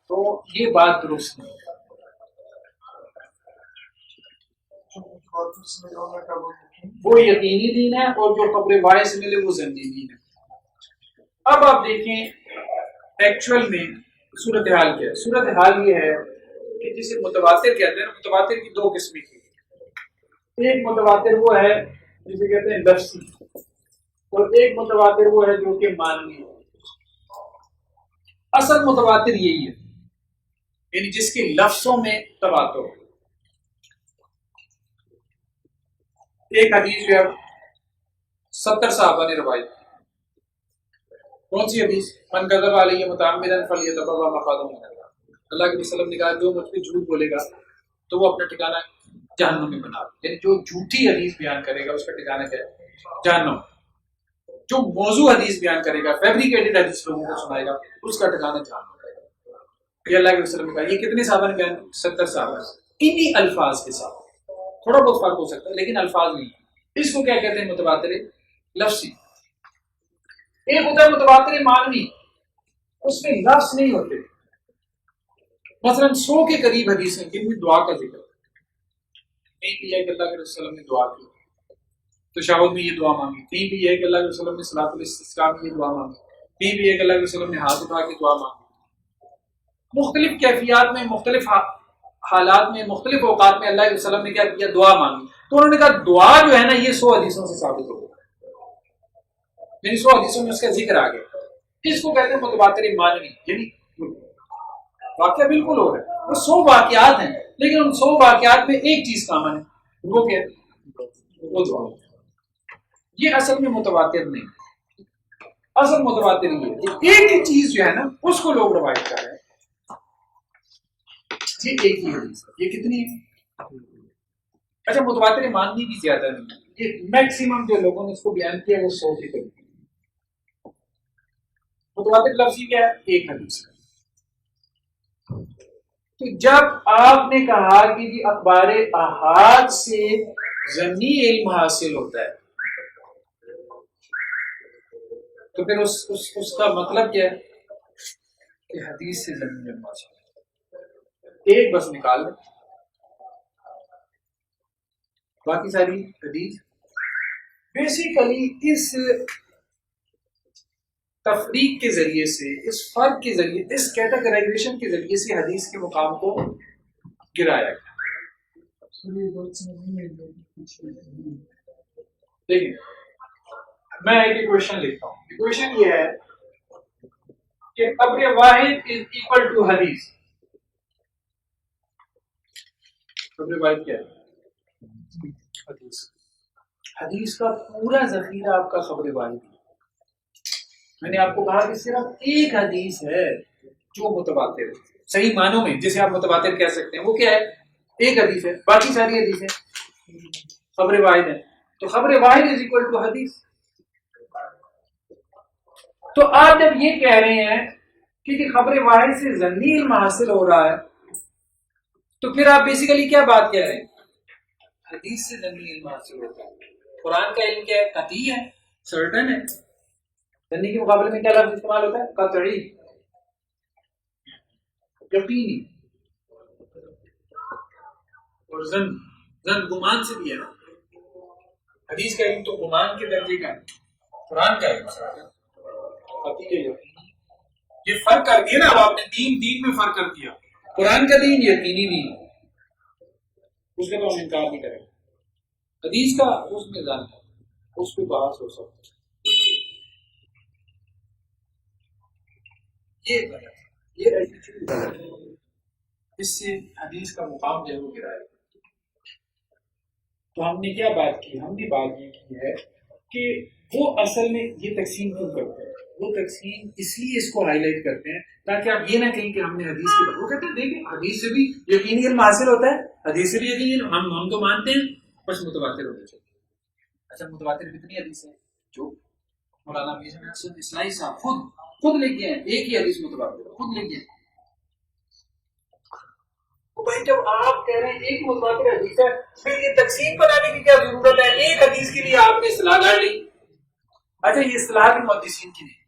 تو یہ بات درست نہیں ہے۔ وہ یقینی دین ہے اور جو خبر واحد سے ملے وہ ظنی دین ہے۔ اب آپ دیکھیں ایکچوئل میں صورتحال کیا ہے۔ صورتحال یہ ہے کہ جسے متواتر کہتے ہیں، متواتر کی 2 قسمیں کی۔ ایک متواتر وہ ہے جسے کہتے ہیں لفظی، اور ایک متواتر وہ ہے جو کہ معنوی ہے۔ اصل متواتر یہی ہے، یعنی جس کے لفظوں میں تواتر ہو۔ ایک حدیث جو ہے 70 صحابہ نے روایت کی۔ کون سی حدیث؟ من کذب علیہ متعمدا فلیتبوأ مقعدہ من النار۔ اللہ کے وسلم نے کہا جو مجھ پہ جھوٹ بولے گا تو وہ اپنا ٹھکانہ جہنم میں بنا لے، یعنی جو جھوٹی حدیث بیان کرے گا اس کا ٹھکانہ کیا ہے؟ جہنم۔ جو موضوع حدیث بیان کرے گا، فیبریکیٹڈ حدیث لوگوں کو سنائے گا، اس کا ٹھکانہ جہنم ہے۔ یہ اللہ کے وسلم نے کہا۔ یہ کتنے صحابہ نے بیان؟ 70 صحابہ۔ انہی الفاظ کے ساتھ تھوڑا بہت فرق ہو سکتا ہے لیکن الفاظ نہیں۔ اس کو کیا کہتے ہیں؟ متواتر لفظی۔ ایک ہوتا ہے متواتر معنوی، اس میں لفظ نہیں ہوتے۔ مثلا 100 کے قریب حدیث ہیں جن میں دعا کا ذکر کہیں بھی ہے کہ اللہ کے وسلم نے دعا کی، تشہد میں یہ دعا مانگی، کہیں بھی ہے کہ اللہ کے وسلم نے صلاۃ الاستسقاء میں یہ دعا مانگی، کہیں بھی ہے کہ اللہ کے وسلم نے ہاتھ اٹھا کے دعا مانگی۔ مختلف کیفیات میں، مختلف حالات میں، مختلف اوقات میں اللہ کے وسلم نے کیا کیا؟ دعا مانگی۔ تو انہوں نے کہا دعا جو ہے نا یہ 100 حدیثوں سے ثابت ہو گئی، یعنی 100 حدیثوں میں اس کا ذکر آ گیا۔ اس کو کہتے ہیں متواتر معنوی، یعنی واقعہ بالکل ہو رہا ہے، وہ 100 واقعات ہیں لیکن ان 100 واقعات میں ایک چیز کامن ہے، وہ کیا ہے؟ وہ دعا۔ یہ اصل میں متواتر نہیں، اصل متواتر یہ ہے کہ ایک ہی چیز جو ہے نا اس کو لوگ روایت کر رہے ہیں، یہ ایک ہی حدیث ہے۔ یہ کتنی ہے؟ اچھا متواتر معنوی بھی زیادہ نہیں، یہ میکسیمم جو لوگوں نے اس کو بیان کیا وہ 100 کے قریب۔ متواتر لفظی کیا ہے؟ ایک حدیث ہے۔ تو جب آپ نے کہا کہ جی اخبار احاد سے ضمنی علم حاصل ہوتا ہے تو پھر اس کا مطلب کیا ہے کہ حدیث سے ضمنی علم حاصل ہے. ایک بس نکال لیں، باقی ساری حدیث. بیسیکلی اس تفریق کے ذریعے سے، اس فرق کے ذریعے، اس کیٹاگرائزیشن کے ذریعے سے حدیث کے مقام کو گرایا گیا. دیکھیں میں ایک ایکویشن لکھتا ہوں. ایکویشن یہ ہے کہ خبر واحد از اکول ٹو حدیث. خبر واحد کیا ہے؟ حدیث. حدیث کا پورا ذخیرہ آپ کا خبر واحد ہے. میں نے آپ کو کہا کہ صرف ایک حدیث ہے جو متواتر ہے صحیح معنوں میں، جسے آپ متواتر کہہ سکتے ہیں. وہ کیا ہے؟ ایک حدیث ہے. باقی ساری حدیث ہیں خبر واحد ہے. تو خبر واحد از اکول ٹو حدیث. تو آپ جب یہ کہہ رہے ہیں کہ خبر واحد سے ضمنی علم حاصل ہو رہا ہے تو پھر آپ بیسیکلی کیا بات کہہ رہے ہیں؟ حدیث سے ضمنی علم حاصل ہوتا ہے. قرآن کا علم کیا ہے؟ قطعی ہے، سرٹن ہے. ضمنی کے مقابلے میں کیا لفظ استعمال ہوتا ہے؟ قطعی، یقینی. اور زن گمان سے بھی ہے نا. حدیث کا علم تو گمان کے درجے کا ہے، قرآن کا علم قطعی ہے، یقینی. یہ فرق کر دیا نا. اب آپ نے دین میں فرق کر دیا. قرآن کا دین یقینی نہیں، اس کا تو ہم انکار نہیں کریں. حدیث کا اس میں زن ہے، اس پہ بحث ہو سکتا ہے. یہ ایٹیٹیوڈ ہے، اس سے حدیث کا مقام جو ہے وہ گرایا. تو ہم نے کیا بات کی؟ ہم نے بات یہ کی ہے کہ وہ اصل میں یہ تقسیم کیوں کرتے ہیں. وہ تقسیم اس لیے اس کو ہائی لائٹ کرتے ہیں تاکہ آپ یہ نہ کہیں کہ ہم نے حدیث کی بات. وہ کہتے ہیں دیکھیں حدیث سے بھی یقینی علم حاصل ہوتا ہے، حدیث سے بھی یقینی علم. ہم تو مانتے ہیں بس متواتر ہونے چاہیے. اچھا متواتر کتنی حدیث ہے جو مولانا میاں اسلائی صاحب خود لکھ گئے ہیں؟ ایک ہی حدیث متواتر خود لکھ گئے. بھائی جب آپ کہہ رہے ہیں ایک متواتر حدیث ہے پھر یہ تقسیم بنانے کی کیا ضرورت ہے؟ ایک حدیث کے لیے آپ نے اصطلاح گاڑ لی. اچھا یہ اصطلاح بھی محدثین کی نہیں،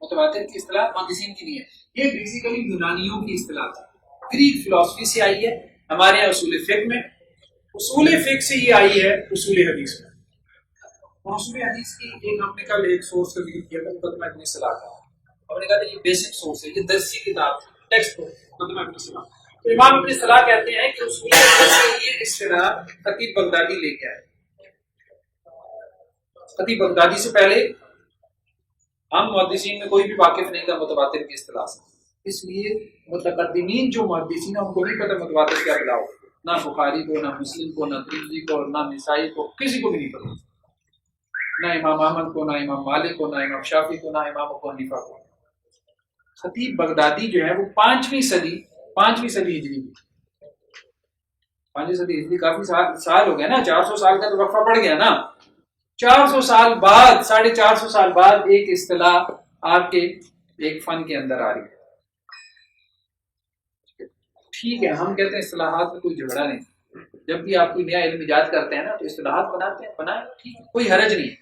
متواتر کی اصطلاح محدثین کی نہیں ہے. یہ بیسیکلی یونانیوں کی اصطلاح تھی، گریک فلسفی سے آئی ہے. ہمارے یہاں اصول فقہ میں، اصول فقہ سے یہ آئی ہے اصول حدیث میں. اور اصول حدیث کی ایک ہم نے کل ایک سورس کا ذکر کیا تھا، مقدمہ ابن صلاح کا. ہم نے کہا تھا یہ بیسک سورس ہے، یہ درسی کتاب ٹیکسٹ بک مقدمہ ابن صلاح. تو امام ابن صلاح کہتے ہیں کہ اصول حدیث سے یہ اصطلاح خطیب بغدادی لے کے آئے. خطیب بغدادی سے پہلے ہم محدثین میں کوئی بھی واقف نہیں تھا متواتر کی اصطلاح سے. اس لیے متقدمین جو محدثین ہیں ان کو نہیں پتہ متواتر کیا بلاؤ، نہ بخاری کو، نہ مسلم کو، نہ ترمذی کو، نہ نسائی کو، کسی کو بھی نہیں پتہ. نہ امام احمد کو، نہ امام مالک کو، نہ امام شافعی کو، نہ امام ابو حنیفہ کو. خطیب بغدادی جو ہے وہ 5ویں صدی ہجری میں، 5ویں صدی ہجری کافی سال ہو گئے نا، 400 سال کا تو وقفہ پڑ گیا نا. 400 سال بعد، 450 سال بعد ایک اصطلاح آپ کے ایک فن کے اندر آ رہی ہے. ٹھیک ہے، ہم کہتے ہیں اصطلاحات میں کوئی جھگڑا نہیں. جب بھی آپ کوئی نیا علم ایجاد کرتے ہیں نا تو اصطلاحات بناتے ہیں، بنائیں، ٹھیک ہے، کوئی حرج نہیں.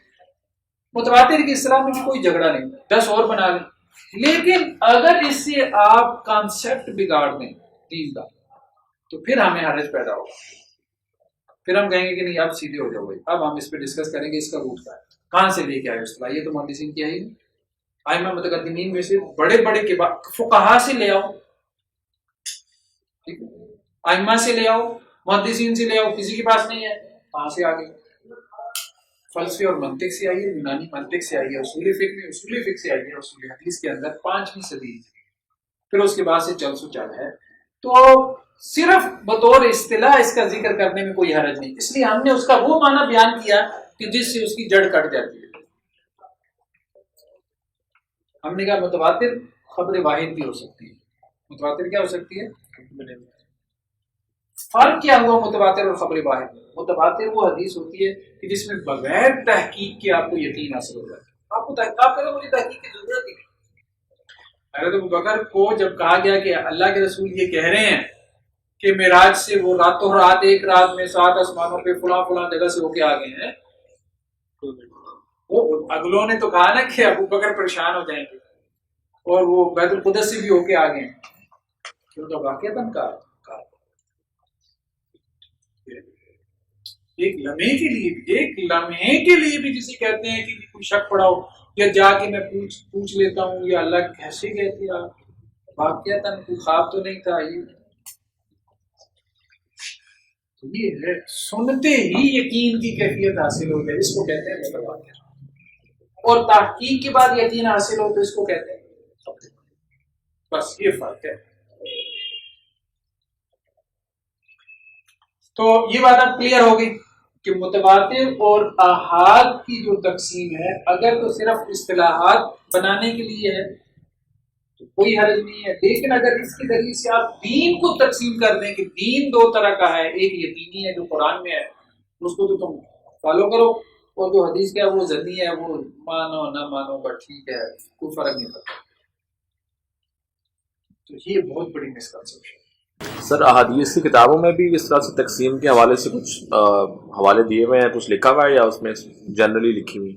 متواتر کی اصطلاح میں بھی کوئی جھگڑا نہیں، 10 اور بنا لیں. لیکن اگر اس سے آپ کانسیپٹ بگاڑ دیں دین کا تو پھر ہمیں حرج پیدا ہوگا. پھر ہم کہیں گے کہ نہیں آپ سیدھے ہو جاؤ بھائی، اب ہم اس پہ ڈسکس کریں گے اس کا روٹ کیا ہے، کہاں سے لے کے آئے اصطلاح. یہ تو محدثین کی ہے ہی نہیں. ائمہ متقدمین میں سے بڑے فقہاء سے لے آؤ، ٹھیک ہے، ائمہ سے لے آؤ، محدثین سے لے آؤ، کسی کے پاس نہیں ہے. کہاں سے آ گئی؟ فلسفے اور منطق سے آئی ہے، یونانی منطق سے آئی ہے. اصول فقہ میں اصول فقہ سے آئی ہے. اصول حدیث کے اندر 5ویں صدی، پھر اس کے بعد سے چل ہے. تو صرف بطور اصطلاح اس کا ذکر کرنے میں کوئی حرج نہیں. اس لیے ہم نے اس کا وہ معنی بیان کیا کہ جس سے اس کی جڑ کٹ جاتی ہے. ہم نے کہا متواتر خبر واحد بھی ہو سکتی ہے. متواتر کیا ہو سکتی ہے؟ فرق کیا ہوا متواتر اور خبر واحد؟ متواتر وہ حدیث ہوتی ہے کہ جس میں بغیر تحقیق کے آپ کو یقین حاصل ہو جاتا ہے. آپ کو تحقیق کرو، مجھے تحقیق کی ضرورت نہیں. حضرت ابوبکر کو جب کہا گیا کہ اللہ کے رسول یہ کہہ رہے ہیں کہ معراج سے وہ راتوں رات ایک رات میں 7 آسمانوں پہ فلاں فلاں جگہ سے ہو کے آ گئے ہیں، وہ اگلوں نے تو کہا نا کہ ابوبکر پریشان ہو جائیں گے، اور وہ بیت القدس سے بھی ہو کے آ گئے ہیں، کیوں تو واقعتاً کہا ایک لمحے کے لیے بھی جسے کہتے ہیں کہ کوئی شک پڑا ہو یا جا کے میں پوچھ لیتا ہوں یا اللہ کیسے کہتے آپ واقعتاً کوئی خواب تو نہیں تھا، یہ ہے سنتے ہی یقین کی کیفیت حاصل ہو جائے، اس کو کہتے ہیں متواتر، اور تحقیق کے بعد یقین حاصل ہو تو اس کو کہتے ہیں، بس یہ فرق ہے۔ تو یہ بات اب کلیئر ہو گئی کہ متواتر اور احاد کی جو تقسیم ہے اگر تو صرف اصطلاحات بنانے کے لیے ہے تو کوئی حرج نہیں ہے، لیکن اگر اس کی دلیل سے آپ دین کو تقسیم کر دیں کہ دین 2 طرح کا ہے، ایک یقینی ہے جو قرآن میں ہے اس کو تو تم فالو کرو، اور جو حدیث کا ہے وہ ظنی ہے، وہ مانو نہ مانو بٹ ٹھیک ہے، کوئی فرق نہیں پڑتا۔ تو یہ بہت بڑی مسکنسیپشن۔ سر احادیث کی کتابوں میں بھی اس طرح سے تقسیم کے حوالے سے کچھ حوالے دیے ہوئے ہیں، کچھ لکھا ہوا ہے یا اس میں جنرلی لکھی ہوئی؟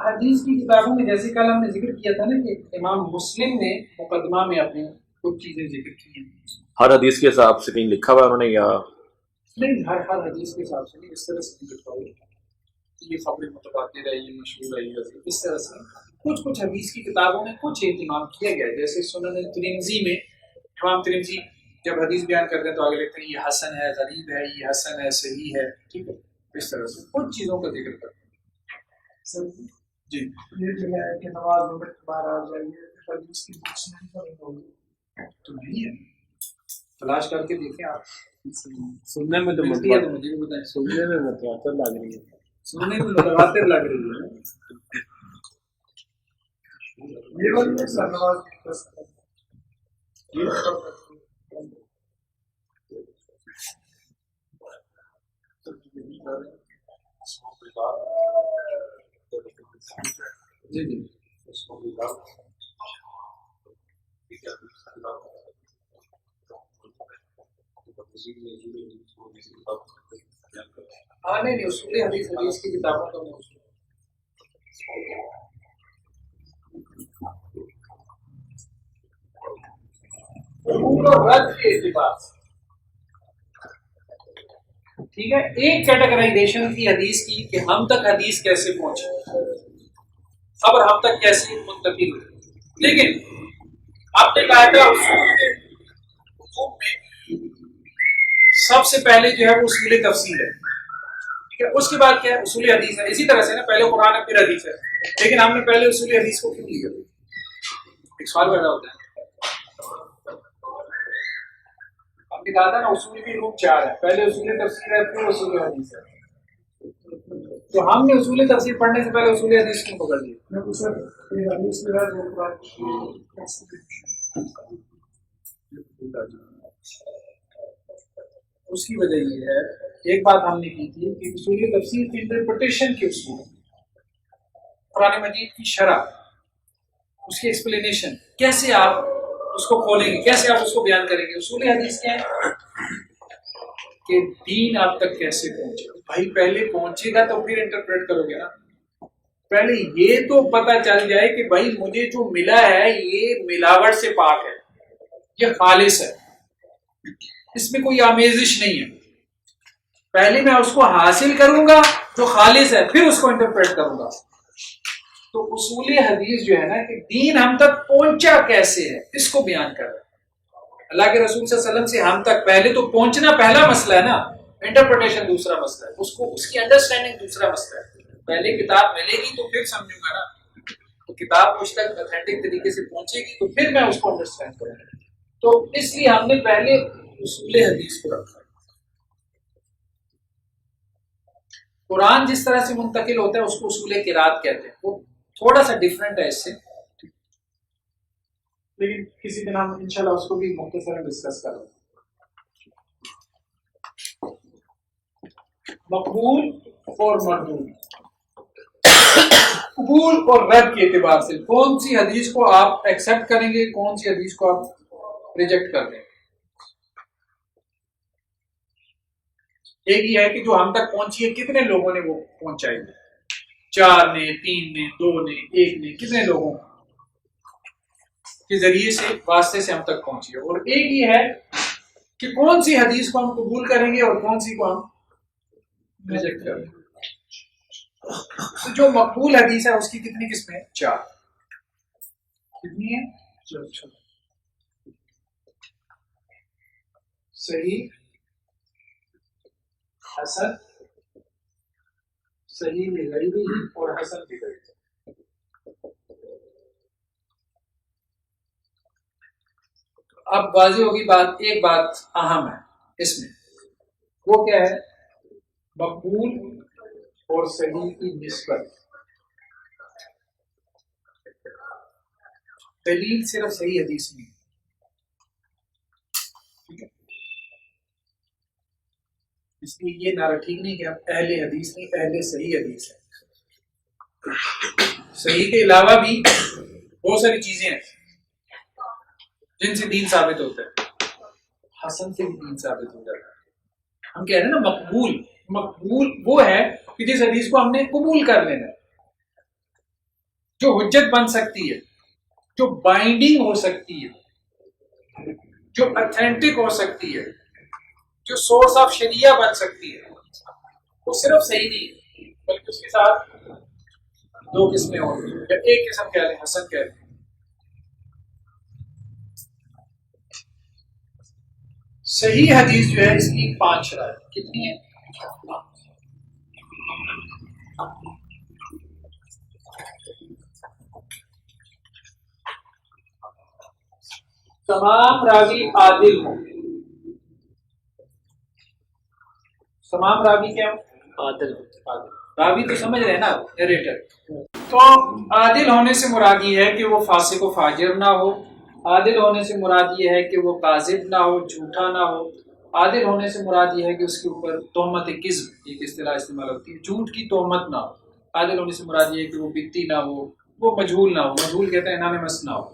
حدیث کی کتابوں میں جیسے کل ہم نے ذکر کیا تھا نا کہ امام مسلم نے مقدمہ میں اپنی کچھ چیزیں ذکر کی ہیں، ہر حدیث کے حساب سے کہیں لکھا ہوا ہے انہوں نے یا نہیں ہر حدیث کے حساب سے نہیں، اس طرح سے نہیں لکھا ہوا یہ خبر متبادل ہے، یہ مشہور ہے، یہ اس طرح سے کچھ حدیث کی کتابوں میں کچھ اہتمام کیا گیا ہے، جیسے سنن ترمذی میں امام ترمذی جب حدیث بیان کرتے ہیں تو آگے لکھتے ہیں یہ حسن ہے، غریب ہے، یہ حسن ہے، صحیح ہے، ٹھیک ہے، اس طرح سے کچھ چیزوں کا ذکر کرتے ہیں۔ جی یہ جو ہے کہ نواز میں بار آ جائیے حدیث کی بکس نہیں ہوگی تو نہیں ہے، تلاش کر کے دیکھیں آپ، سننے میں تو ملتی ہے تو مجھے بھی بتائیں، سننے میں متواتر لگ رہی ہے، سننے میں متواتر لگ رہی ہے۔ یہ بات میں سر نواز جی جی ہاں نہیں اصول حدیث کی کتابوں کا میں رد کے اعتبار سے ٹھیک ہے، ایک کیٹیگرائزیشن کی حدیث کی کہ ہم تک حدیث کیسے پہنچے، خبر ہم تک کیسے منتقل ہوئی، لیکن آپ نے کہا تھا اصول میں سب سے پہلے جو ہے وہ اصول تفسیر ہے، ٹھیک ہے، اس کے بعد کیا ہے اصول حدیث ہے، اسی طرح سے نا پہلے قرآن ہے پھر حدیث ہے، لیکن ہم نے پہلے اصول حدیث کو کیوں لیا؟ ایک سوال پیدا ہوتا ہے، ہم نے کہا تھا نا اصول کی روپ 4 ہے، پہلے اصول تفسیر ہے پھر اصول حدیث ہے، تو ہم نے اصول تفسیر پڑھنے سے پہلے اصول حدیث کیوں پکڑ لی؟ اس کی وجہ یہ ہے، ایک بات ہم نے کی تھی کہ اصول تفسیر کی انٹرپریٹیشن کے اصول، قرآن مجید کی شرح، اس کی ایکسپلینیشن، کیسے آپ اس کو کھولیں گے، کیسے آپ اس کو بیان کریں گے۔ اصول حدیث کیا ہے کہ دین آپ تک کیسے پہنچے، بھائی پہلے پہنچے گا تو پھر انٹرپریٹ کرو گے نا، پہلے یہ تو پتہ چل جائے کہ بھائی مجھے جو ملا ہے یہ ملاوٹ سے پاک ہے، یہ خالص ہے، اس میں کوئی آمیزش نہیں ہے، پہلے میں اس کو حاصل کروں گا جو خالص ہے پھر اس کو انٹرپریٹ کروں گا۔ تو اصول حدیث جو ہے نا کہ دین ہم تک پہنچا کیسے ہے اس کو بیان کر رہا ہے، اللہ کے رسول صلی اللہ علیہ وسلم سے ہم تک پہلے تو پہنچنا پہلا مسئلہ ہے نا، انٹرپریٹیشن دوسرا مسئلہ ہے، اس کی انڈرسٹینڈنگ دوسرا مسئلہ ہے، پہلے کتاب ملے گی تو پھر سمجھوں گا نا، تو کتاب مجھ تک اتھینٹک طریقے سے پہنچے گی تو پھر میں اس کو انڈرسٹینڈ کروں گا، تو اس لیے ہم نے پہلے اصول حدیث کو رکھا۔ قرآن جس طرح سے منتقل ہوتا ہے اس کو اصول قرات کہتے ہیں، وہ تھوڑا سا ڈیفرنٹ ہے اس سے، لیکن کسی دن ہم انشاءاللہ اس کو بھی مختصراً ڈسکس کریں۔ مقبول اور مردود، قبول اور رد کے اعتبار سے کون سی حدیث کو آپ ایکسپٹ کریں گے, کون سی حدیث کو آپ ریجیکٹ کر دیں گے. ایک یہ ہے کہ جو ہم تک پہنچی ہے کتنے لوگوں نے وہ پہنچائی ہے, 4 نے, 3 نے, 2 نے, 1 نے, کتنے لوگوں کے ذریعے سے واسطے سے ہم تک پہنچی ہے. اور ایک یہ ہے کہ کون سی حدیث کو ہم قبول کریں گے اور کون سی کو ہم ریجیکٹ کریں گے. تو جو مقبول حدیث ہے اس کی کتنی قسمیں ہیں؟ 4. کتنی ہے؟ 4. صحیح, حسن, صحیح لغیری اور حسن لغیری. اب واضح ہوگی بات. ایک بات اہم ہے اس میں, وہ کیا ہے؟ مقبول اور صحیح کی نسبت. دلیل صرف صحیح حدیث میں, ٹھیک ہے, اس لیے یہ نعرہ ٹھیک نہیں کہ ہم اہل حدیث نہیں, اہل صحیح حدیث ہے. صحیح کے علاوہ بھی بہت ساری چیزیں ہیں جن سے دین ثابت ہوتا ہے, حسن سے بھی دین ثابت ہو جاتا ہے. ہم کہہ رہے ہیں نا مقبول, مقبول وہ ہے کہ جس حدیث کو ہم نے قبول کر لینا ہے, جو حجت بن سکتی ہے, جو بائنڈنگ ہو سکتی ہے, جو اتھینٹک ہو سکتی ہے, جو سورس آف شریعہ بن سکتی ہے. وہ صرف صحیح نہیں ہے بلکہ اس کے ساتھ 2 قسمیں ہوتی ہیں, یا ایک قسم کہہ لیں, حسن کہہ لیں. صحیح حدیث جو ہے اس کی 5 شرائط. کتنی ہے؟ تمام راوی عادل ہوں. تمام راوی کیا عادل. راوی تو سمجھ رہے ہیں نا, نیریٹر. تو عادل ہونے سے مراد یہ ہے کہ وہ فاسق و فاجر نہ ہو. عادل ہونے سے مراد یہ ہے کہ وہ کاذب نہ ہو, جھوٹا نہ ہو. عادل ہونے سے مراد یہ ہے کہ اس کے اوپر تہمت کذب, ایک اصطلاح استعمال ہوتی ہے, جھوٹ کی تہمت نہ ہو. عادل ہونے سے مراد یہ ہے کہ وہ بدتی نہ ہو, وہ مجہول نہ ہو. مجہول کہتے ہیں انانیمس نہ ہو,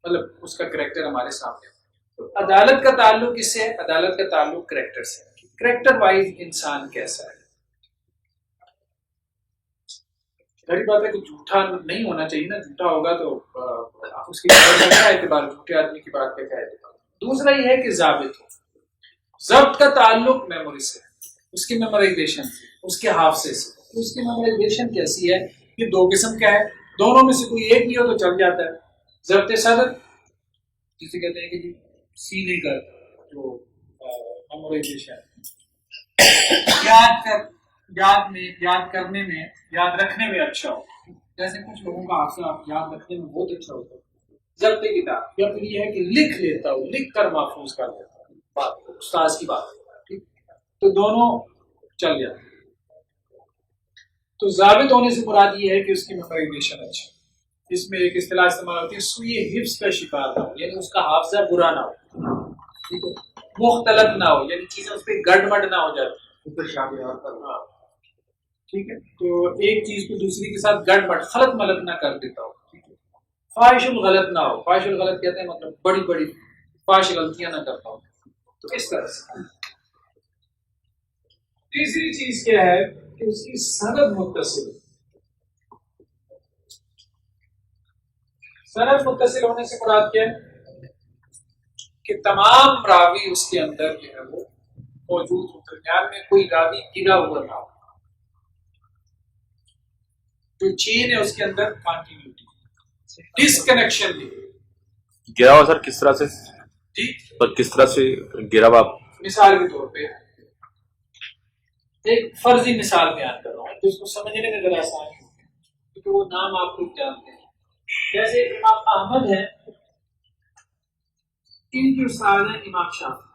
مطلب اس کا کریکٹر ہمارے سامنے ہو. عدالت کا تعلق کس سے ہے؟ عدالت کا تعلق کریکٹر سے. کریکٹر وائز انسان کیسا ہے. بڑی بات ہے کہ جھوٹا نہیں ہونا چاہیے نا, جھوٹا ہوگا تو اس کی بات کا کیا اعتبار, جھوٹے آدمی کی بات کا کیا اعتبار. دوسرا یہ ہے کہ ضابط ہو. ضبط کا تعلق میموری سے, اس کی میمورائزیشن سے, اس کے حافظے سے. اس کی میمورائزیشن کیسی ہے؟ یہ 2 قسم کا ہے, دونوں میں سے کوئی ایک ہی ہو تو چل جاتا ہے. ضبط صدر جسے کہتے ہیں کہ جی سینے کا جو میمورائزیشن, یاد کرنے میں, یاد رکھنے میں اچھا ہو. جیسے کچھ لوگوں کا حافظہ یاد رکھنے میں بہت اچھا ہوتا ہے. ضبط کتاب یا پھر یہ ہے کہ لکھ لیتا ہوں, لکھ کر محفوظ کر دیتا ہوں بات, استاذ کی بات, ٹھیک. تو دونوں چل جاتے ہیں. تو ضابط ہونے سے مراد یہ ہے کہ اس کی میمورائزیشن اچھی. اس میں ایک اصطلاح استعمال ہوتی ہے سوئی حفظ کا شکار نہ ہو, یعنی اس کا حافظہ برا نہ ہو, ٹھیک ہے, مختلط نہ ہو, یعنی چیزیں اس پہ گڑبڑ نہ ہو جاتی, ٹھیک ہے. تو ایک چیز کو دوسری کے ساتھ گڑبڑ خلط ملط نہ کر دیتا ہو, ٹھیک ہے. فاحش الغلط نہ ہو. فاحش الغلط کہتے ہیں مطلب بڑی بڑی فاحش غلطیاں نہ کرتا ہو. تو اس طرح سے. تیسری چیز کیا ہے کہ اس کی سند متصل. سند متصل ہونے سے مراد کیا ہے کہ تمام راوی اس کے اندر جو ہے وہ موجود ہو, درمیان میں کوئی راوی گرا ہوا نہ ہو. جو چین ہے اس کے اندر کنٹینیوٹی, ڈسکنیکشن نہیں. گرا ہوا سر کس طرح سے جی, اور کس طرح سے گرا ہوا؟ مثال کے طور پہ ایک فرضی مثال بیان کر رہا ہوں تو اس کو سمجھنے میں ذرا آسانی ہوگی کیونکہ وہ نام آپ لوگ جانتے ہیں. جیسے امام احمد ہے, ان کے استاد ہیں امام شافعی.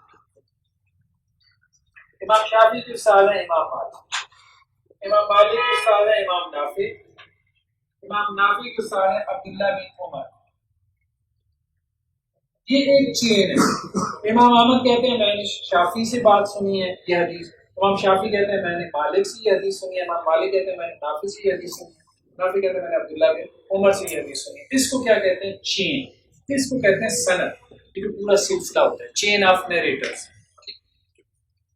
امام شافعی کے استاد ہیں امام مالک. امام مالک کے استاد ہیں امام نافع. امام نافع کے استاد ہیں عبداللہ بن عمر. یہ ایک چین ہے. امام احمد کہتے ہیں میں نے شافعی سے بات سنی ہے یہ حدیث, امام شافعی کہتے ہیں میں نے مالک سے یہ حدیث سنی ہے, امام مالک کہتے ہیں میں نے نافع سے یہ حدیث سنی ہے. نافع کہتے ہیں میں نے عبداللہ بن عمر سے یہ حدیث سنی. اس کو کیا کہتے ہیں؟ چین. اس کو کہتے ہیں سند. یہ جو پورا سلسلہ ہوتا ہے چین آف نیریٹرز.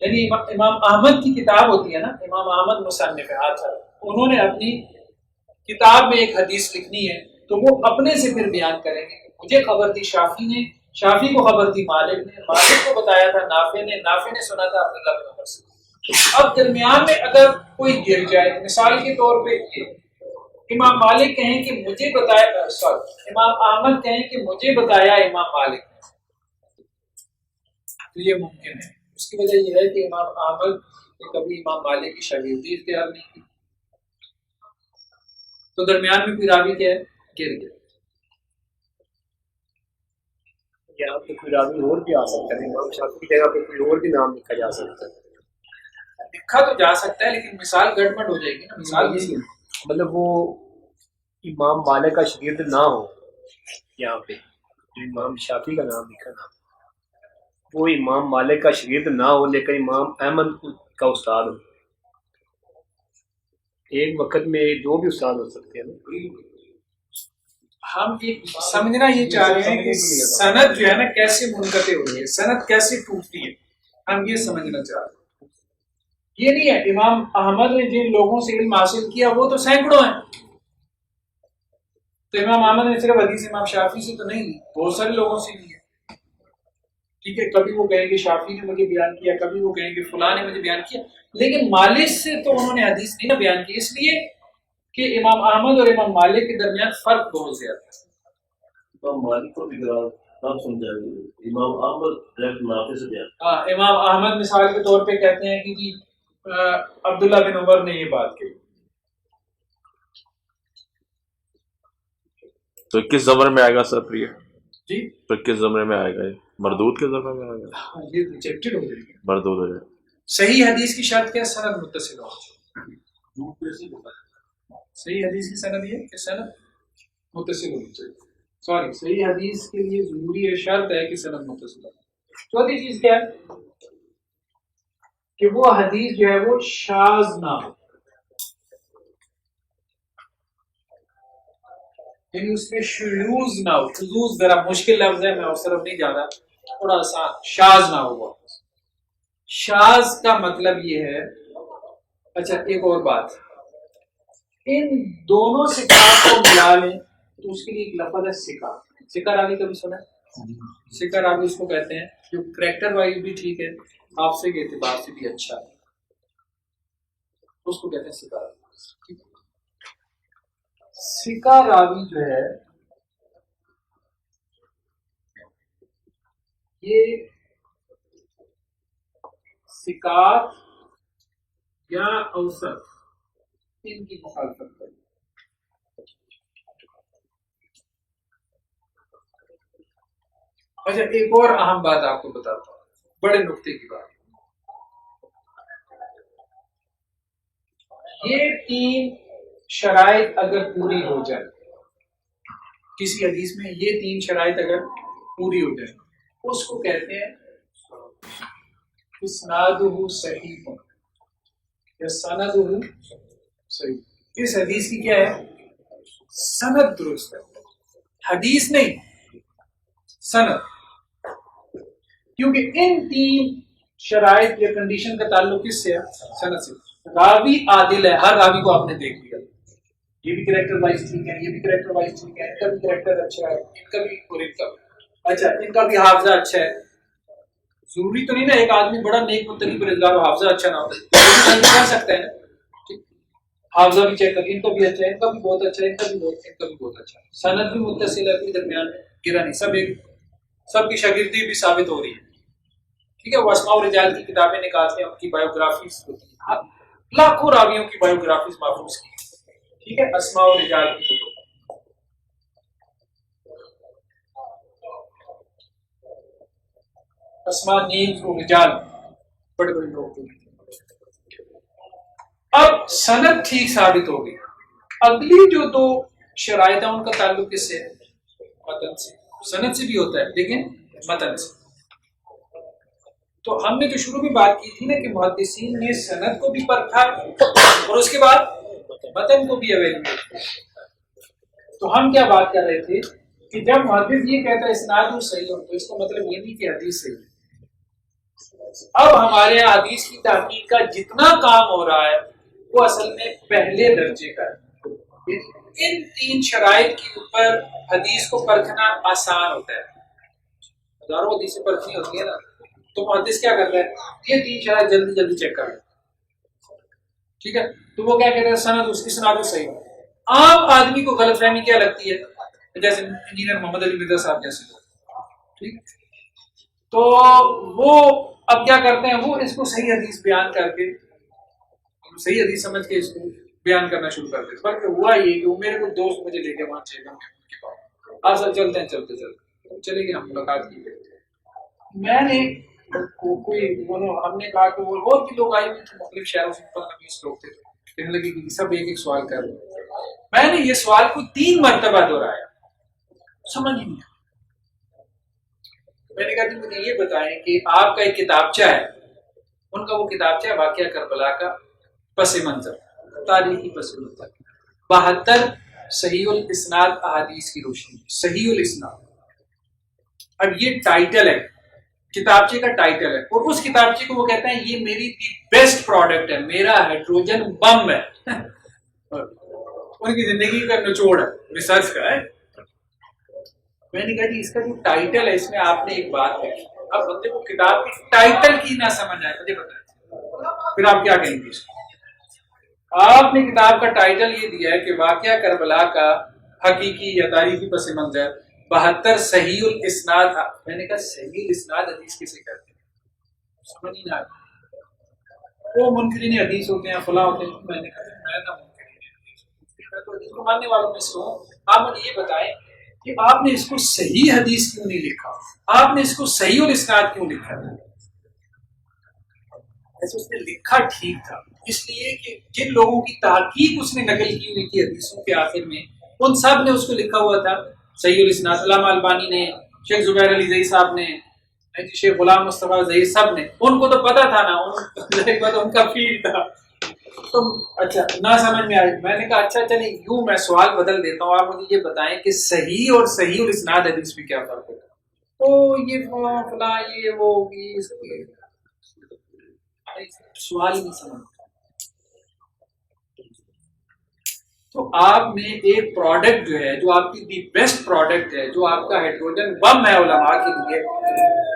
یعنی امام احمد کی کتاب ہوتی ہے نا, امام احمد مصنف آثر, انہوں نے اپنی کتاب میں ایک حدیث لکھنی ہے تو وہ اپنے سے پھر بیان کریں گے. مجھے خبر تھی شافعی نے, شافعی کو خبر تھی مالک نے, مالک کو بتایا تھا نافع نے, نافع نے سنا تھا عبداللہ بن عمر سے. اب درمیان میں اگر کوئی گر جائے, مثال کے طور پہ امام مالک کہیں کہ مجھے بتایا, امام احمد کہیں کہ مجھے بتایا امام مالک نے, تو یہ ممکن ہے. اس کی وجہ یہ ہے کہ امام احمد نے کبھی امام مالک کی شاگردی اختیار نہیں کی, تو درمیان میں کوئی راوی کیا ہے, گر گیا. یہاں پہ کوئی راوی اور بھی آ سکتا ہے, امام شافعی کی جگہ پہ کوئی اور بھی نام لکھا جا سکتا ہے. لکھا تو جا سکتا ہے لیکن مثال گڑبڑ ہو جائے گی نا. مثال نہیں, مطلب وہ امام مالک کا شاگرد نہ ہو, یہاں پہ جو امام شافعی کا نام لکھا نا, وہ امام مالک کا شاگرد نہ ہو لیکن امام احمد کا استاد ہو. ایک وقت میں دو بھی استاد ہو سکتے ہیں نا. ہم سمجھنا یہ چاہ رہے ہیں کہ سند جو ہے نا کیسے منقطع ہوتی ہے, سند کیسے ٹوٹتی ہے, ہم یہ سمجھنا چاہ رہے ہیں. یہ نہیں ہے امام احمد نے جن لوگوں سے علم حاصل کیا وہ تو سینکڑوں ہیں, تو امام احمد نے صرف حدیث امام شافعی سے تو نہیں لی, بہت سارے لوگوں سے لی ہے. ٹھیک ہے, کبھی وہ کہیں گے شافعی نے مجھے بیان کیا, کبھی وہ کہیں گے فلاں نے مجھے بیان کیا, لیکن مالک سے تو انہوں نے حدیث نہیں بیان کی, اس لیے کہ امام احمد اور امام مالک کے درمیان فرق بہت زیادہ ہے. امام مالک کو بھی آپ سمجھائیں گے, امام احمد ڈائریکٹ نافع سے بیان. ہاں, امام احمد مثال کے طور پہ کہتے ہیں کہ جی عبداللہ بن عمر نے یہ بات کہی. تو کس زمرے میں آئے گا سر پھر یہ؟ جی تو کس زمرے میں آئے گا یہ؟ مردود کے زمرے میں آئے گا؟ یہ ریجیکٹڈ ہو جائے گی. مردود ہو جائے. صحیح حدیث کی شرط کیا ہے؟ سند متصل ہو. صحیح حدیث کی سند یہ کہ سند متصل ہونی چاہیے. سوری, صحیح حدیث کے لیے ضروری ہے, شرط ہے کہ سند متصل ہو. چوتھی چیز کیا ہے کہ وہ حدیث جو ہے وہ شاذ نہ ہو, یعنی اس میں شذوذ نہ ہو. شذوذ ذرا مشکل لفظ ہے, میں اس طرف نہیں جا رہا, تھوڑا آسان. شاذ نہ ہو. شاذ کا مطلب یہ ہے, اچھا ایک اور بات, ان دونوں صفات کو ملا لیں تو اس کے لیے ایک لفظ ہے سکا. سکا راوی کبھی سنا ہے؟ سکا راوی اس کو کہتے ہیں جو کریکٹر وائز بھی ٹھیک ہے, آپ سے کے اعتبار سے بھی اچھا ہے, اس کو کہتے ہیں سکا راوی. سکا راوی جو ہے یہ سکات یا اوسط ان کی مخالفت کرے. اچھا ایک اور اہم بات آپ کو بتاتا ہوں, بڑے نقطے کی بات. یہ تین شرائط اگر پوری ہو جائے کسی حدیث میں, یہ تین شرائط اگر پوری ہو جائے اس کو کہتے ہیں اسنادہ صحیح یا سندہ صحیح. اس حدیث کی کیا ہے؟ سند درست ہے, حدیث نہیں, سند. کیونکہ ان تین شرائط یا کنڈیشن کا تعلق کس سے ہے؟ سند سے. راوی عادل ہے, ہر راوی کو آپ نے دیکھ لیا, یہ بھی کریکٹر وائز ٹھیک ہے, یہ بھی کریکٹر وائز ٹھیک ہے, ان کا بھی کریکٹر اچھا ہے, ان کا بھی اور ان کا بھی اچھا, ان کا بھی حافظہ اچھا ہے. ضروری تو نہیں نا ایک آدمی بڑا نیک متقی پرہیزگار حافظہ اچھا نہ ہو, کر سکتا ہے نا, حافظہ بھی چیک کر, ان کا بھی اچھا ہے, ان کا بھی بہت اچھا ہے, ان کا بھی بہت اچھا ہے. سند بھی متصل ہے, کوئی درمیان میں گرا نہیں, سب ایک, سب کی شاگردی بھی ثابت ہو رہی ہے. ٹھیک ہے, وہ اسماء و رجال کی کتابیں نکالتے ہیں, ان کی بایوگرافیز ہوتی ہیں, لاکھوں راویوں کی بایوگرافیز محفوظ کی. ٹھیک ہے, اسماء و رجال کی کتب, اسماء نیمز و رجال, بڑے بڑے لوگ. اب سند ٹھیک ثابت ہو گئی. اگلی جو دو شرائط ہیں ان کا تعلق کس سے؟ متن سے. سند سے بھی ہوتا ہے لیکن متن سے. تو ہم نے جو شروع میں بات کی تھی نا کہ محدثین نے سند کو بھی پرکھا اور اس کے بعد متن کو بھی ایویلویٹ کریں۔ تو ہم کیا بات کر رہے تھے کہ جب محدث یہ کہتا ہے اسناد صحیح ہو تو اس کا مطلب یہ نہیں کہ حدیث صحیح ہے۔ اب ہمارے یہاں حدیث کی تحقیق کا جتنا کام ہو رہا ہے وہ اصل میں پہلے درجے کا ہے۔ ان تین شرائط کے اوپر حدیث کو پرکھنا آسان ہوتا ہے۔ ہزاروں حدیثیں پرکھنی ہوتی ہیں نا، تو محدث کیا کرتا ہے، یہ تین شرائط جلدی جلدی چیک کر لیں، ٹھیک ہے، تو وہ کیا کہتے ہیں سند اس کی سند صحیح ہو۔ عام آدمی کو غلط فہمی کیا لگتی ہے، جیسے انجینئر محمد علی مرزا صاحب جیسے لوگ، ٹھیک، تو وہ اب کیا کرتے ہیں، وہ اس کو صحیح حدیث بیان کر کے صحیح حدیث سمجھ کے اس کو بیان کرنا شروع کرتے ہیں۔ بلکہ ہوا یہ کہ وہ میرے کو دوست مجھے لے کے وہاں چلے گا، آج سر چلتے ہیں، چلتے چلتے چلے گئے، ہم ملاقات کی، میں نے ہم نے کہا کہ وہ اور بھی لوگ آئے ہوئے تھے مختلف شہروں سے، 15-20 لوگ تھے، کہنے لگے کہ سب ایک ایک سوال کر رہے۔ میں نے یہ سوال کو 3 مرتبہ دہرایا، سمجھ ہی نہیں آیا۔ میں نے کہا کہ مجھے یہ بتائیں کہ آپ کا ایک کتابچہ ہے، ان کا وہ کتابچہ ہے واقعہ کربلا کا پس منظر، تاریخی پس منظر، 72 صحیح الاسناد احادیث کی روشنی، صحیح الاسناد۔ اب یہ ٹائٹل ہے، کتابچے کا ٹائٹل ہے، اور اس کتابچے کو وہ کہتے ہیں یہ میری دی بیسٹ پروڈکٹ ہے، میرا ہائیڈروجن بم ہے، ان کی زندگی کا نچوڑ ہے، ریسرچ کا ہے۔ میں نے کہا جی اس کا جو ٹائٹل ہے اس میں آپ نے ایک بات لکھی، اب بندے کو کتاب کی ٹائٹل کی نہ سمجھ آئے مجھے بتائیں پھر آپ کیا کہیں گے اس کو؟ آپ نے کتاب کا ٹائٹل یہ دیا ہے کہ واقعہ کربلا کا حقیقی یا تاریخی پس منظر، 72 صحیح الاسناد۔ میں نے کہا صحیح الاسناد حدیث کسے کہتے ہیں، سمجھ ہی نہ آئی۔ وہ منکرین حدیث ہوتے ہیں، فلاں ہوتے ہیں۔ میں نے کہا میں نہ منکرین حدیث، میں تو حدیث کو ماننے والوں میں سے ہوں۔ آپ مجھے یہ بتائیں کہ آپ نے اس کو صحیح حدیث کیوں نہیں لکھا، آپ نے اس کو صحیح الاسناد کیوں لکھا؟ ایسے اس نے لکھا ٹھیک تھا، اس لیے کہ جن لوگوں کی تحقیق اس نے نقل کی ہوئی تھی حدیثوں کے آخر میں، ان سب نے اس کو لکھا ہوا تھا صحیح الاسناد۔ علامہ البانی نے، شیخ زبیر علی زئی صاحب نے، شیخ غلام مصطفیٰ زئی، سب نے، ان کو تو پتا تھا نا، ان کا فیلڈ تھا۔ تم اچھا نہ سمجھ میں آئی، میں نے کہا اچھا چلیں یوں میں سوال بدل دیتا ہوں، آپ مجھے یہ بتائیں کہ صحیح اور صحیح الاسناد حدیث میں کیا فرق ہوتا ہے؟ تو یہ فلاں یہ وہ سوال ہی نہیں سمجھ۔ تو آپ نے ایک پروڈکٹ جو ہے، جو آپ کی دی بیسٹ پروڈکٹ ہے، جو آپ کا ہائیڈروجن بم ہے علماء کے لیے،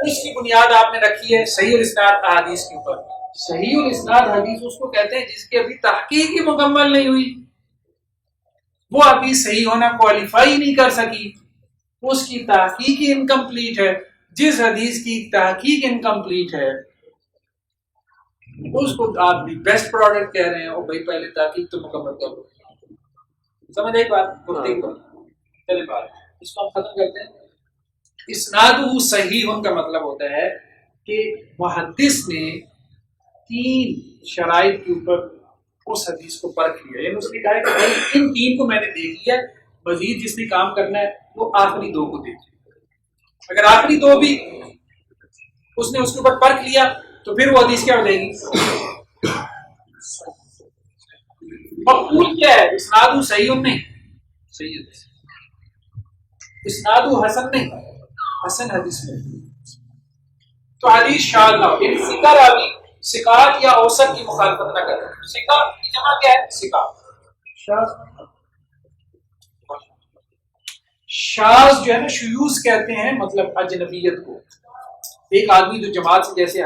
اس کی بنیاد آپ نے رکھی ہے صحیح الاسناد احادیث کے اوپر۔ صحیح الاسناد حدیث اس کو کہتے ہیں جس کی ابھی تحقیق ہی مکمل نہیں ہوئی، وہ ابھی صحیح ہونا کوالیفائی نہیں کر سکی، اس کی تحقیق ہی انکمپلیٹ ہے۔ جس حدیث کی تحقیق انکمپلیٹ ہے اس کو آپ بھی بیسٹ پروڈکٹ کہہ رہے ہیں، اور بھائی پہلے تحقیق تو مکمل کرو۔ سمجھ آئی بات؟ چلے بات اس کو ہم ختم کرتے ہیں۔ اسنادہ صحیح کا مطلب ہوتا ہے کہ محدث نے 3 شرائط کے اوپر اس حدیث کو پرکھ لیا، یعنی اس نے کہا کہ بھائی ان 3 کو میں نے دیکھ لیا، مزید جس نے کام کرنا ہے وہ آخری 2 کو دیکھ لیا۔ اگر آخری 2 بھی اس نے اس کے اوپر پرکھ لیا تو پھر وہ حدیث کیا ہو جائے گی؟ مقبول کیا ہے؟ اسناد صحیح نہیں، صحیح حدیث، اسناد حسن نہیں، حسن حدیث نہیں۔ تو حدیث شاذ نہ ہو، یعنی ثقہ راوی ثقات یا اوسط کی مخالفت نہ کرے۔ ثقہ کی جمع کیا ہے؟ ثقہ۔ شاذ جو ہے نا، شیوز کہتے ہیں مطلب اجنبیت کو، ایک آدمی جو جماعت سے جیسے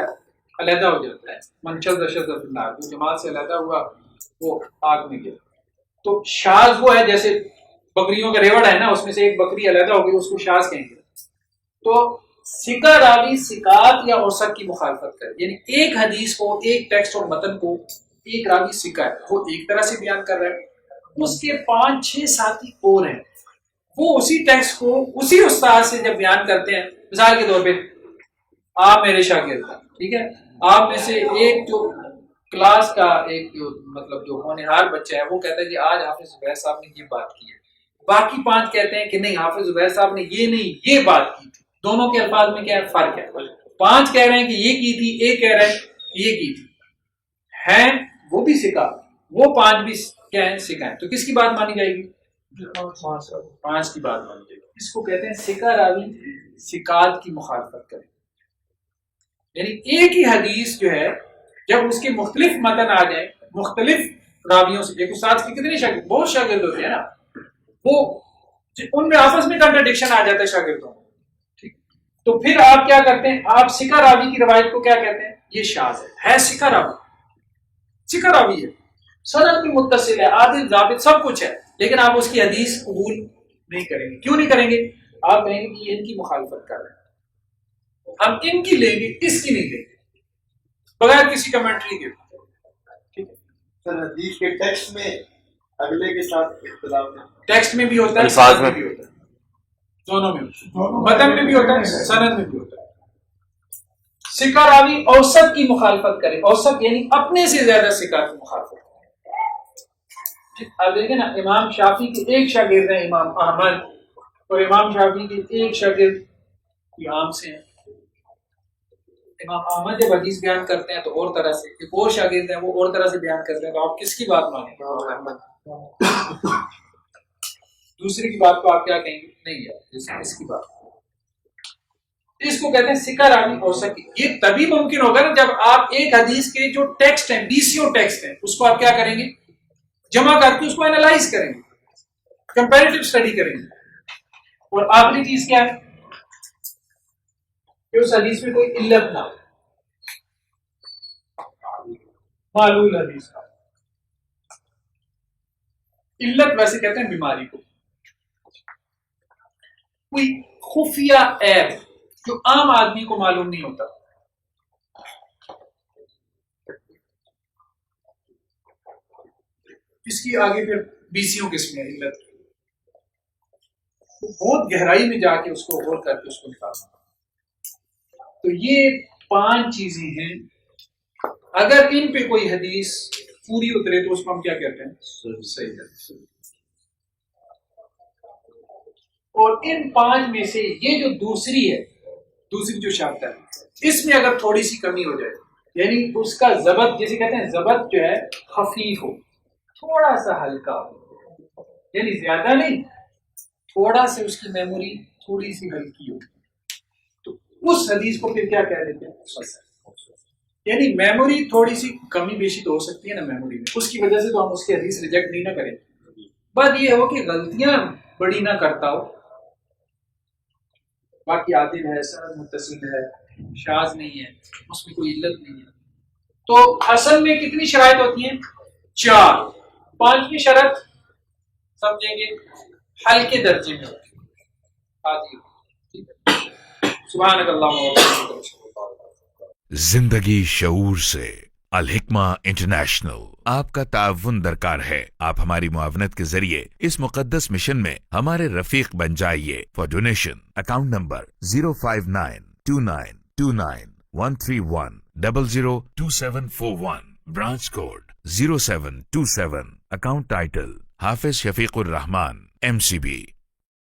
علیحدہ ہو جاتا ہے، منشد رشد النار، جو جماعت سے علیحدہ ہوا وہ آگ میں گیا۔ تو شاذ وہ ہے جیسے بکریوں کا ریوڑ ہے نا، اس میں سے ایک بکری علیحدہ ہو گئی، اس کو شاذ کہیں گے۔ تو ثقہ راوی ثقات یا اوسط کی مخالفت کرے، یعنی ایک حدیث کو، ایک ٹیکسٹ اور متن کو ایک راوی ثقہ ہے، وہ ایک طرح سے بیان کر رہا ہے، اس کے 5-6 ساتھی اور ہیں، وہ اسی ٹیکسٹ کو اسی استاد سے جب بیان کرتے ہیں، مثال کے طور پہ آپ میرے شاگرد ہیں، ٹھیک ہے، آپ میں سے ایک جو کلاس کا ایک جو مطلب جو ہونہار بچہ ہے وہ کہتا ہے کہ آج حافظ زبیر صاحب نے یہ بات کی ہے، باقی 5 کہتے ہیں کہ نہیں حافظ زبیر صاحب نے یہ نہیں یہ بات کی تھی، دونوں کے الفاظ میں کیا ہے فرق ہے، 5 کہہ رہے ہیں کہ یہ کی تھی، ایک کہہ رہے ہیں یہ کی تھی، ہیں وہ بھی ثقہ وہ 5 بھی کیا ہے؟ سکہ ہیں. تو کس کی بات مانی جائے گی؟ 5 کی بات مانی جائے گی. اس کو کہتے ہیں سکہ راوی سکات کی مخالفت کرے. یعنی ایک ہی حدیث جو ہے جب اس کے مختلف متن آ جائیں مختلف راویوں سے، ایک استاد کے کتنے شاگرد، بہت شاگرد ہوتے ہیں نا، وہ ان میں آپس میں کنٹرڈکشن آ جاتا ہے شاگردوں میں، ٹھیک، تو پھر آپ کیا کرتے ہیں؟ آپ سکہ راوی کی روایت کو کیا کہتے ہیں؟ یہ شاذ ہے سکہ راوی، سکہ راوی ہے، سند بھی متصل ہے، عادل ضابط سب کچھ ہے، لیکن آپ اس کی حدیث قبول نہیں کریں گے. کیوں نہیں کریں گے؟ آپ کہیں گے کہ یہ ان کی مخالفت کر رہے ہیں، ہم ان کی لیں گے، اس کی نہیں لیں گے بغیر کسی کمنٹری کے. سر حدیث کے ٹیکسٹ میں اگلے کے ساتھ اختلاف ہے، ٹیکسٹ میں بھی ہوتا ہے، الفاظ سند میں بھی ہوتا ہے، دونوں میں ہوتا ہے، متن میں بھی ہوتا ہے، سند میں بھی ہوتا ہے. سکہ راوی اوسط کی مخالفت کرے، اوسط یعنی اپنے سے زیادہ سکہ کی مخالفت کرے. اب دیکھیں نا، امام شافعی کے ایک شاگرد ہیں امام احمد، اور امام شافعی کے ایک شاگرد امام سے ہیں. امام احمد جب حدیث بیان کرتے ہیں تو اور طرح سے، ایک اور شاگرد ہیں وہ اور طرح سے بیان کرتے ہیں، تو آپ کس کی بات مانیں گے؟ دوسری کی بات کو آپ کیا کہیں گے؟ نہیں یار اس کی بات. اس کو کہتے ہیں سکہ راوی اوسط کی. یہ تبھی ممکن ہوگا نا جب آپ ایک حدیث کے جو ٹیکسٹ ہیں، 20 ٹیکسٹ ہیں، اس کو آپ کیا کریں گے؟ جمع کر کے اس کو اینالائز کریں گے، کمپیریٹو اسٹڈی کریں گے. اور آخری چیز کیا ہے کہ اس حدیث میں کوئی علت نہ ہو، معلول حدیث کا. علت ویسے کہتے ہیں بیماری کو، کوئی خفیہ عیب جو عام آدمی کو معلوم نہیں ہوتا. اس کی آگے پھر 20 قسمیں علت کی، بہت گہرائی میں جا کے اس کو غور کر کے اس کو نکالنا. تو یہ 5 چیزیں ہیں، اگر ان پہ کوئی حدیث پوری اترے تو اس کو ہم کیا کہتے ہیں؟ صحیح ہے. اور ان 5 میں سے یہ جو دوسری جو شرط ہے، اس میں اگر تھوڑی سی کمی ہو جائے، یعنی اس کا ضبط، جسے کہتے ہیں ضبط جو ہے خفیف ہو، تھوڑا سا ہلکا ہو، یعنی زیادہ نہیں، تھوڑا سے اس کی میموری تھوڑی سی ہلکی ہو، تو اس حدیث کو پھر کیا کہہ دیتے ہیں؟ یعنی میموری تھوڑی سی کمی بیشی تو ہو سکتی ہے نا میموری میں، اس کی وجہ سے تو ہم اس کی حدیث ریجیکٹ نہیں نہ کریں. بات یہ ہو کہ غلطیاں بڑی نہ کرتا ہو، باقی عادل ہے، سند متصل ہے، شاذ نہیں ہے، اس میں کوئی علت نہیں ہے. تو حسن میں کتنی شرائط ہوتی ہیں؟ 4. 5ویں شرط سمجھیں گے ہلکے درجے میں ہوتی ہے، عادل. سبحانک اللہم و بحمدک. زندگی شعور سے الحکمہ انٹرنیشنل آپ کا تعاون درکار ہے. آپ ہماری معاونت کے ذریعے اس مقدس مشن میں ہمارے رفیق بن جائیے. For donation account number 059292913100271 002741 branch code 0727 account title Hafiz Shafiq Rahman MCB.